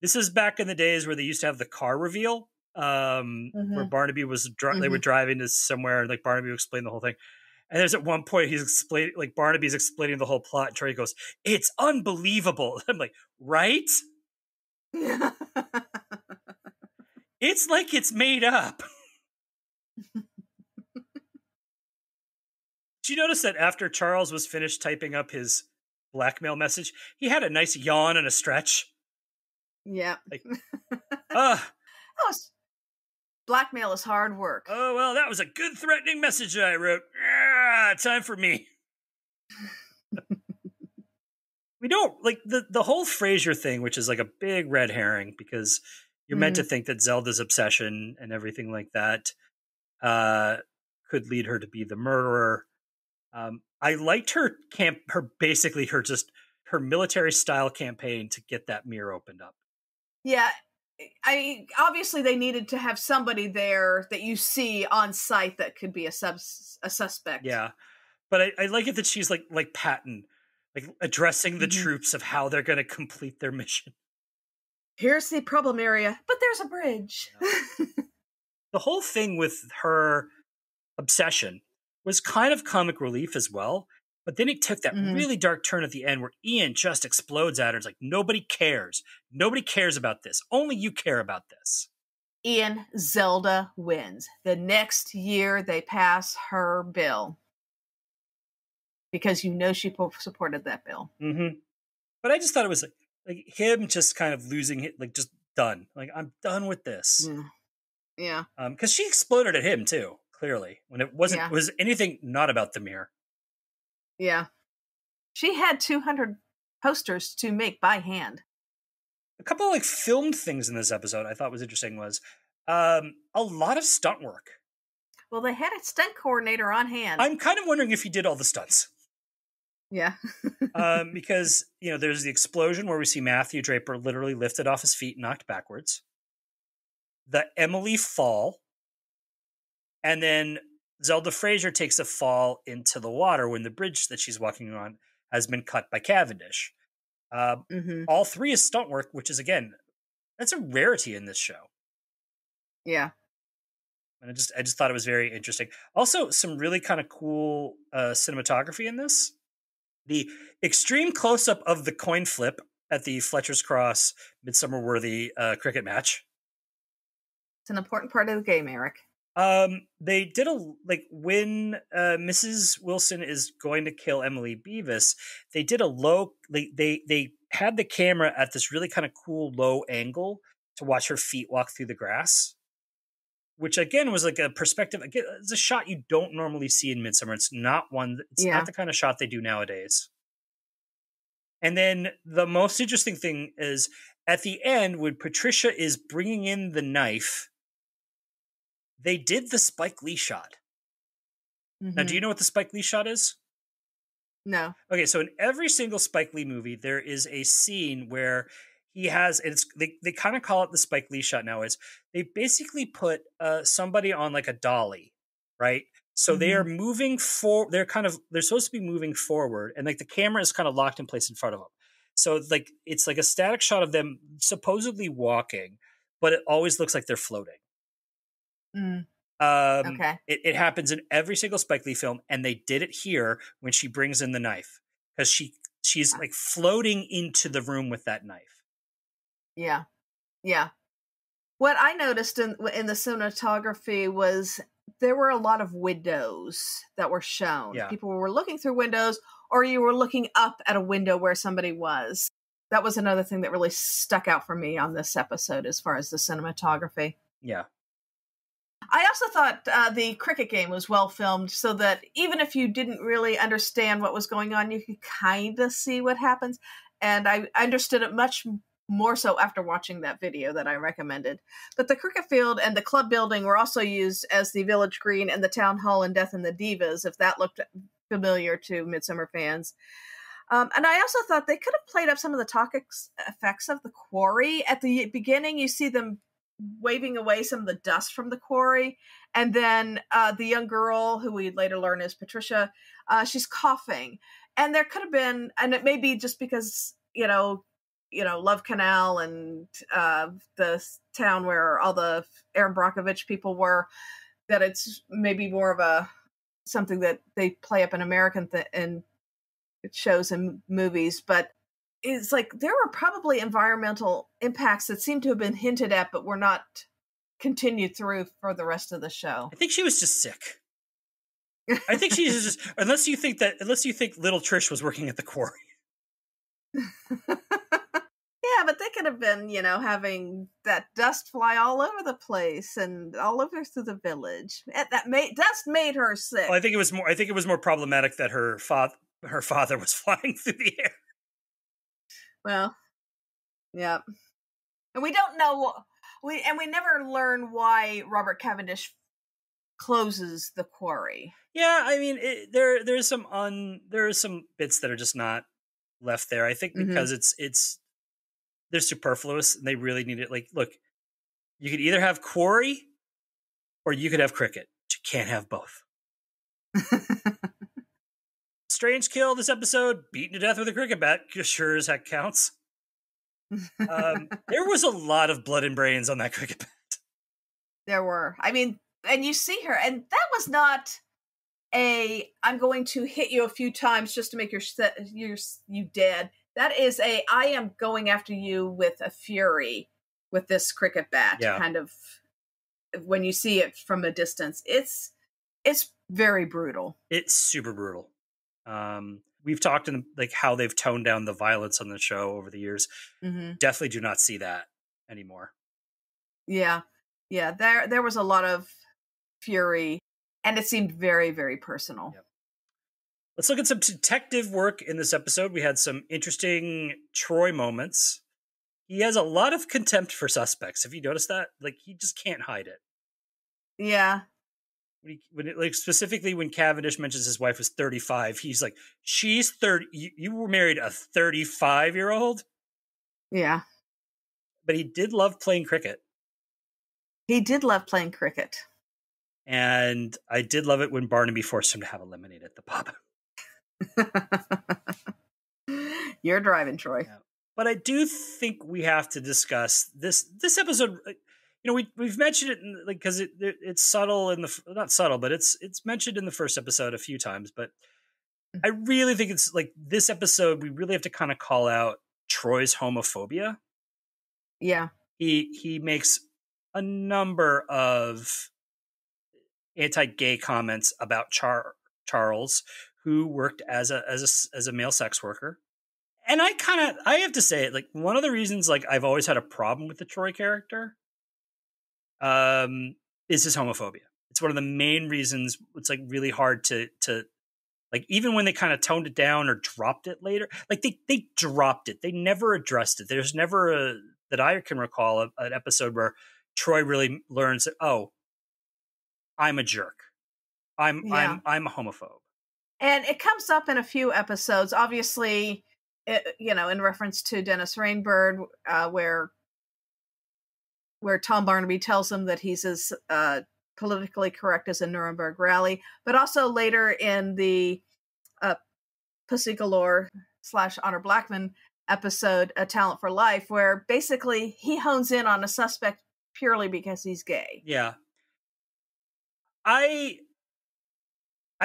this is back in the days where they used to have the car reveal, where Barnaby was they were driving to somewhere, and like Barnaby would explain the whole thing. And there's at one point he's explaining, like Barnaby's explaining the whole plot, and Troy goes, "It's unbelievable." I'm like, right? It's like it's made up. Did you notice that after Charles was finished typing up his blackmail message, he had a nice yawn and a stretch? Yeah. Like, blackmail is hard work. Oh, well, that was a good threatening message that I wrote. Time for me. We don't, like, the whole Frasier thing, which is like a big red herring, because you're meant to think that Zelda's obsession and everything like that could lead her to be the murderer. I liked her military style campaign to get that mirror opened up. Yeah. Obviously they needed to have somebody there that you see on site that could be a suspect. Yeah. But I like it that she's like Patton, like addressing the troops of how they're going to complete their mission. Here's the problem area, but there's a bridge. Yeah. The whole thing with her obsession was kind of comic relief as well. But then it took that really dark turn at the end where Ian just explodes at her. It's like, nobody cares. Nobody cares about this. Only you care about this. Ian, Zelda wins. The next year they pass her bill. Because you know she supported that bill. Mm-hmm. But I just thought it was like him just kind of losing it, like just done. Like, I'm done with this. Yeah. Because she exploded at him too, clearly. When it was anything not about the mirror. Yeah. She had 200 posters to make by hand. A couple of like filmed things in this episode I thought was interesting was a lot of stunt work. Well, they had a stunt coordinator on hand. I'm kind of wondering if he did all the stunts. Yeah. Because, there's the explosion where we see Matthew Draper literally lifted off his feet and knocked backwards. The Emily fall. And then Zelda Fraser takes a fall into the water when the bridge that she's walking on has been cut by Cavendish. All three is stunt work, which is, again, that's a rarity in this show. Yeah. And I just thought it was very interesting. Also, some really kind of cool cinematography in this. The extreme close-up of the coin flip at the Fletcher's Cross Midsomer worthy cricket match. It's an important part of the game, Eric. They did when Mrs. Wilson is going to kill Emily Beavis, they did they had the camera at this really kind of cool low angle to watch her feet walk through the grass, which again was like a perspective. Again, it's a shot you don't normally see in Midsomer. It's not not the kind of shot they do nowadays. And then the most interesting thing is at the end when Patricia is bringing in the knife, they did the Spike Lee shot. Now, do you know what the Spike Lee shot is? No. Okay, so in every single Spike Lee movie, there is a scene where he has, and they kind of call it the Spike Lee shot now, is they basically put somebody on like a dolly, right? So they are moving they're supposed to be moving forward, and like the camera is kind of locked in place in front of them. So it's like a static shot of them supposedly walking, but it always looks like they're floating. Okay. It happens in every single Spike Lee film, and they did it here when she brings in the knife, because she's like floating into the room with that knife. Yeah. Yeah. What I noticed in the cinematography was there were a lot of windows that were shown. Yeah. People were looking through windows, or you were looking up at a window where somebody was. That was another thing that really stuck out for me on this episode as far as the cinematography. Yeah. I also thought the cricket game was well filmed, so that even if you didn't really understand what was going on, you could kind of see what happens. And I understood it much more so after watching that video that I recommended. But the cricket field and the club building were also used as the village green and the town hall in Death and the Divas, if that looked familiar to Midsomer fans. And I also thought they could have played up some of the talk effects of the quarry. At the beginning, you see them waving away some of the dust from the quarry. And then the young girl, who we later learn is Patricia, she's coughing. And there could have been, and it may be just because, Love Canal and the town where all the Aaron Brockovich people were, that it's maybe more of something that they play up in American and shows and movies. But it's like there were probably environmental impacts that seem to have been hinted at, but were not continued through for the rest of the show. I think she was just sick. I think she's just, unless you think little Trish was working at the quarry. Yeah, but they could have been, having that dust fly all over the place and all over through the village. Dust made her sick. Well, I think it was more problematic that her father was flying through the air. Well, yeah, and we don't know we never learn why Robert Cavendish closes the quarry. Yeah, I mean, there's some bits that are just not left there. I think because they're superfluous and they really need it. Like, look, you could either have quarry or you could have cricket. But you can't have both. Strange kill this episode, beaten to death with a cricket bat, sure as heck counts. There was a lot of blood and brains on that cricket bat. There were. I mean, and you see her, and that was not I'm going to hit you a few times just to make you dead. That is I am going after you with a fury with this cricket bat. Yeah. Kind of, when you see it from a distance, it's very brutal. It's super brutal. We've talked in how they've toned down the violence on the show over the years. Definitely do not see that anymore. Yeah. There was a lot of fury, and it seemed very, very personal. Yep. Let's look at some detective work in this episode. We had some interesting Troy moments. He has a lot of contempt for suspects. Have you noticed that? He just can't hide it. Yeah. Specifically when Cavendish mentions his wife was 35, he's like, she's 30. You were married a 35-year-old? Yeah. But he did love playing cricket. He did love playing cricket. And I did love it when Barnaby forced him to have a lemonade at the pub. You're driving, Troy. Yeah. But I do think we have to discuss this episode. We've mentioned it because it's subtle not subtle, but it's mentioned in the first episode a few times. But I really think it's this episode, we really have to kind of call out Troy's homophobia. Yeah, he makes a number of anti-gay comments about Charles, who worked as a male sex worker. And I have to say it, one of the reasons I've always had a problem with the Troy character is his homophobia. It's one of the main reasons it's really hard to even when they kind of toned it down or dropped it later, they dropped it. They never addressed it. There's never that I can recall an episode where Troy really learns that, oh, I'm a jerk. I'm a homophobe. And it comes up in a few episodes, obviously, in reference to Dennis Rainbird, where Tom Barnaby tells him that he's as politically correct as a Nuremberg rally, but also later in the Pussy Galore / Honor Blackman episode, A Talent for Life, where basically he hones in on a suspect purely because he's gay. Yeah. I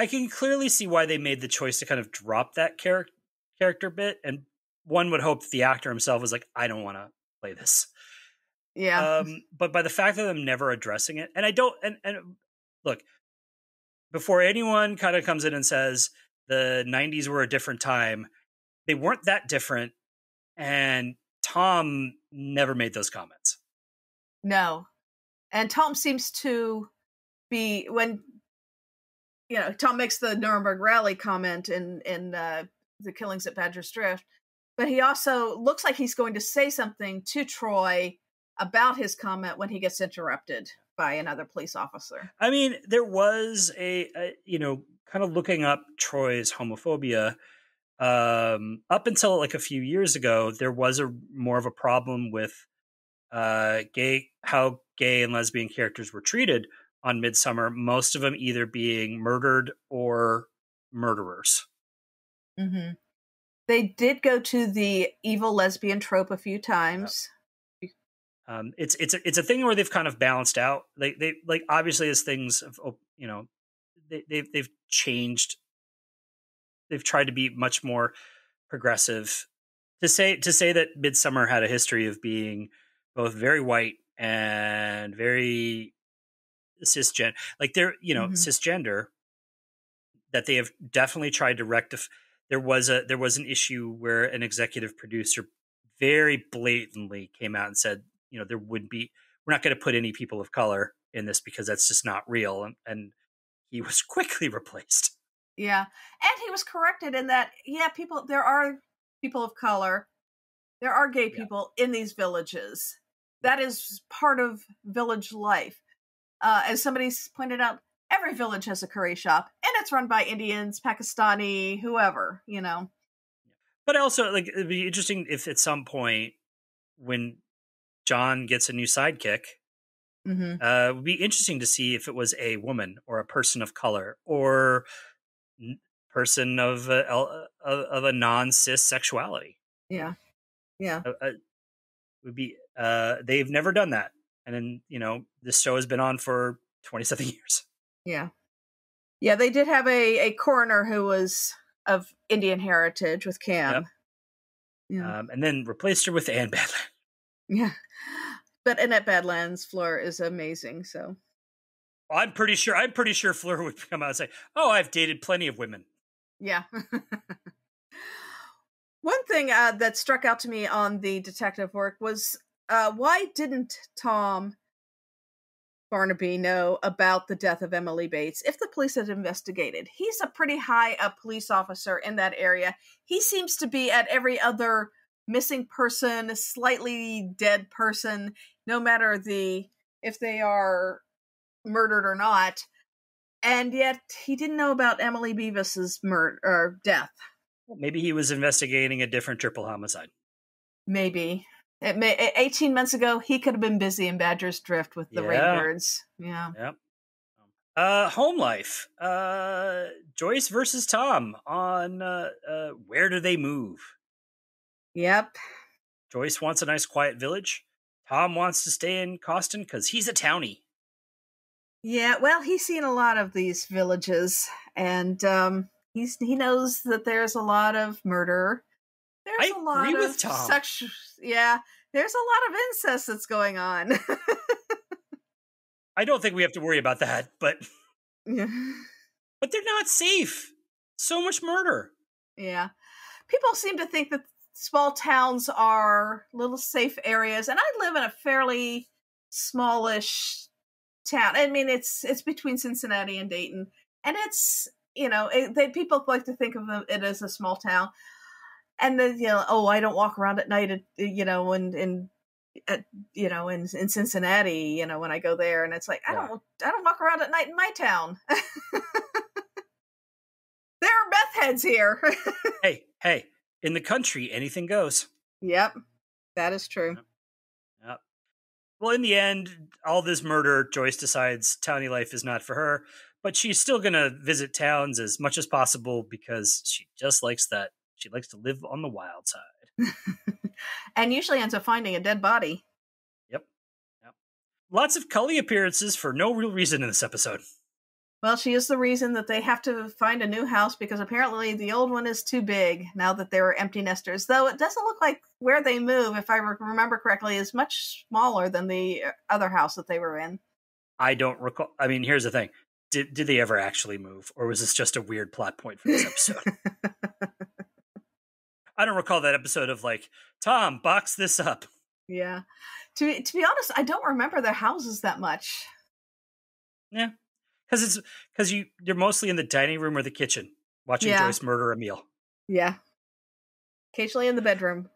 can clearly see why they made the choice to kind of drop that character bit, and one would hope that the actor himself was like, I don't want to play this. Yeah. But by the fact of them never addressing it, and I don't, and look, before anyone kind of comes in and says the 90s were a different time, they weren't that different, and Tom never made those comments. No. And Tom seems to be, when, Tom makes the Nuremberg rally comment in the killings at Badger's Drift, but he also looks like he's going to say something to Troy about his comment when he gets interrupted by another police officer. I mean, there was a kind of looking up Troy's homophobia. Up until like a few years ago, there was more of a problem with how gay and lesbian characters were treated on Midsomer. Most of them either being murdered or murderers. Mm-hmm. They did go to the evil lesbian trope a few times. It's a thing where they've kind of balanced out. They like, obviously, as things have, they've changed. They've tried to be much more progressive. To say that Midsomer had a history of being both very white and very cisgender, like they're cisgender, that they have definitely tried to rectify. There was an issue where an executive producer very blatantly came out and said, we're not going to put any people of color in this because that's just not real. And he was quickly replaced. Yeah. And he was corrected in that, there are people of color. There are gay people in these villages. That is part of village life. As somebody's pointed out, every village has a curry shop, and it's run by Indians, Pakistani, whoever, But also, like, it'd be interesting if at some point when John gets a new sidekick, it would be interesting to see if it was a woman or a person of color or person of a non-cis sexuality. Yeah. Would be they've never done that, and then this show has been on for 20-something years. Yeah, they did have a coroner who was of Indian heritage with Cam. Yep. And then replaced her with Anne Badland. Yeah, but Annette Badland's Fleur is amazing. So I'm pretty sure Fleur would come out and say, "Oh, I've dated plenty of women." Yeah. One thing that struck out to me on the detective work was why didn't Tom Barnaby know about the death of Emily Bates if the police had investigated? He's a pretty high up police officer in that area. He seems to be at every other missing person, slightly dead person, no matter if they are murdered or not. And yet he didn't know about Emily Beavis's murder or death. Maybe he was investigating a different triple homicide. Maybe. 18 months ago, he could have been busy in Badger's Drift with the Rainbirds. Yeah. Yep. Home life. Joyce versus Tom on where do they move? Yep. Joyce wants a nice quiet village. Tom wants to stay in Coston because he's a townie. Yeah, well, he's seen a lot of these villages, and he knows that there's a lot of murder. There's a lot agree of with Tom. There's a lot of incest that's going on. I don't think we have to worry about that, but Yeah. But they're not safe. So much murder. Yeah. People seem to think that small towns are little safe areas, and I live in a fairly smallish town. I mean, it's between Cincinnati and Dayton, and it's, people like to think of it as a small town. And then, I don't walk around at night, in Cincinnati, when I go there, and it's like, I don't walk around at night in my town. There are meth heads here. Hey, in the country, anything goes. Yep, that is true. Yep. Well, in the end, all this murder, Joyce decides townie life is not for her, but she's still going to visit towns as much as possible because she just likes that. She likes to live on the wild side. And usually ends up finding a dead body. Yep. Lots of Cully appearances for no real reason in this episode. Well, she is the reason that they have to find a new house because apparently the old one is too big now that they're empty nesters. Though it doesn't look like where they move, if I remember correctly, is much smaller than the other house that they were in. I don't recall. I mean, here's the thing. Did they ever actually move? Or was this just a weird plot point for this episode? I don't recall that episode of like, Tom, box this up. Yeah. To be honest, I don't remember their houses that much. Yeah. Because you're mostly in the dining room or the kitchen watching Joyce murder a meal. Yeah. Occasionally in the bedroom.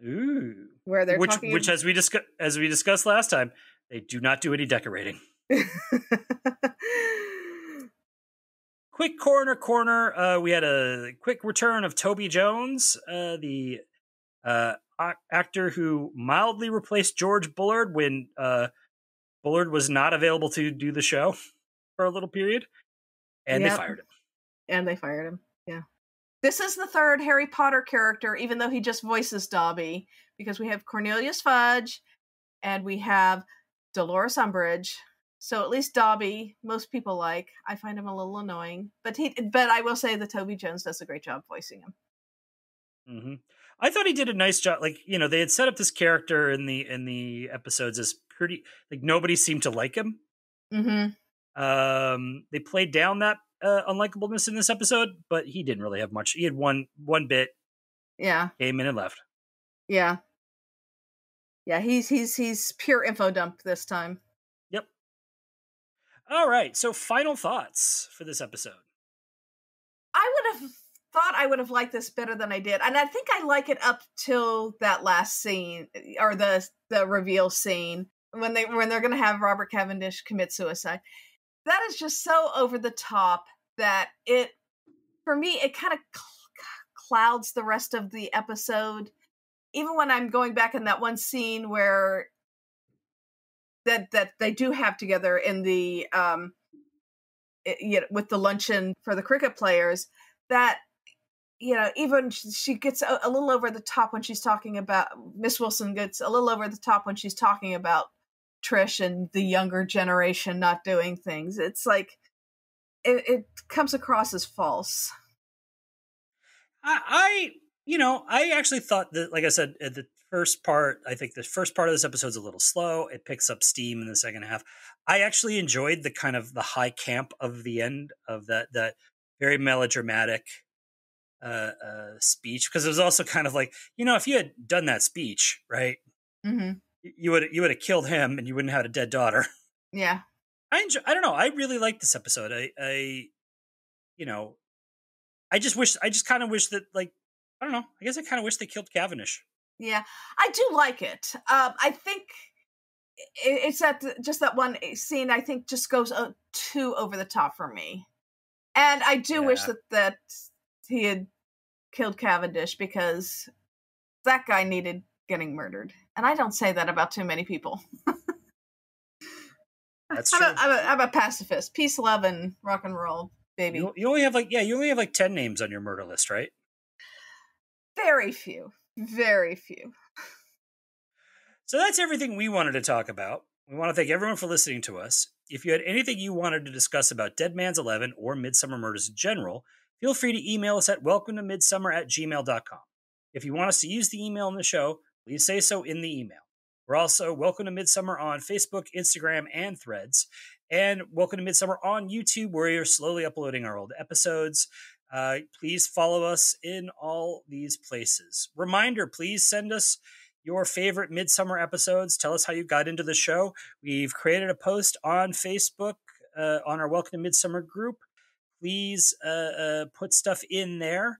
Ooh. Where they're which as we discussed last time, they do not do any decorating. Quick corner. We had a quick return of Toby Jones, the actor who mildly replaced George Bullard when Bullard was not available to do the show for a little period, and they fired him. Yeah. This is the third Harry Potter character, even though he just voices Dobby, because we have Cornelius Fudge and we have Dolores Umbridge. So at least Dobby, most people like. I find him a little annoying, but I will say that Toby Jones does a great job voicing him. Mm-hmm. I thought he did a nice job. Like, they had set up this character in the episodes as pretty, like, nobody seemed to like him. Mm-hmm. They played down that unlikableness in this episode, but he didn't really have much. He had one bit. Yeah. Came in and left. Yeah. Yeah, he's pure info dump this time. Yep. All right, so final thoughts for this episode. I would have liked this better than I did. And I think I like it up till that last scene, or the reveal scene, when they're going to have Robert Cavendish commit suicide. That is just so over the top that for me, it kind of clouds the rest of the episode. Even when I'm going back in that one scene where that they do have together in the with the luncheon for the cricket players, that even she gets a little over the top when she's talking about, Miss Wilson gets a little over the top when she's talking about Trish and the younger generation not doing things. It's like it comes across as false. I actually thought that, like I said, I think the first part of this episode is a little slow. It picks up steam in the second half. I actually enjoyed the kind of the high camp of the end of that very melodramatic speech, because it was also kind of like, if you had done that speech, right, mm-hmm. you would have killed him and you wouldn't have had a dead daughter. Yeah. I don't know. I really liked this episode. I just kind of wish that, like, I don't know. I guess I kind of wish they killed Cavendish. Yeah, I do like it. I think it's just that one scene, I think, just goes too over the top for me. And I do wish that he had killed Cavendish, because that guy needed getting murdered. And I don't say that about too many people. That's true. I'm a pacifist. Peace, love, and rock and roll, baby. You only have like 10 names on your murder list, right? Very few. Very few. So that's everything we wanted to talk about. We want to thank everyone for listening to us. If you had anything you wanted to discuss about Dead Man's 11 or Midsomer Murders in general, feel free to email us at welcometomidsomer@gmail.com. If you want us to use the email in the show, please say so in the email. We're also Welcome to Midsomer on Facebook, Instagram, and Threads, and Welcome to Midsomer on YouTube, where we are slowly uploading our old episodes. Please follow us in all these places. Reminder, please send us your favorite Midsomer episodes. Tell us how you got into the show. We've created a post on Facebook on our Welcome to Midsomer group. Please put stuff in there.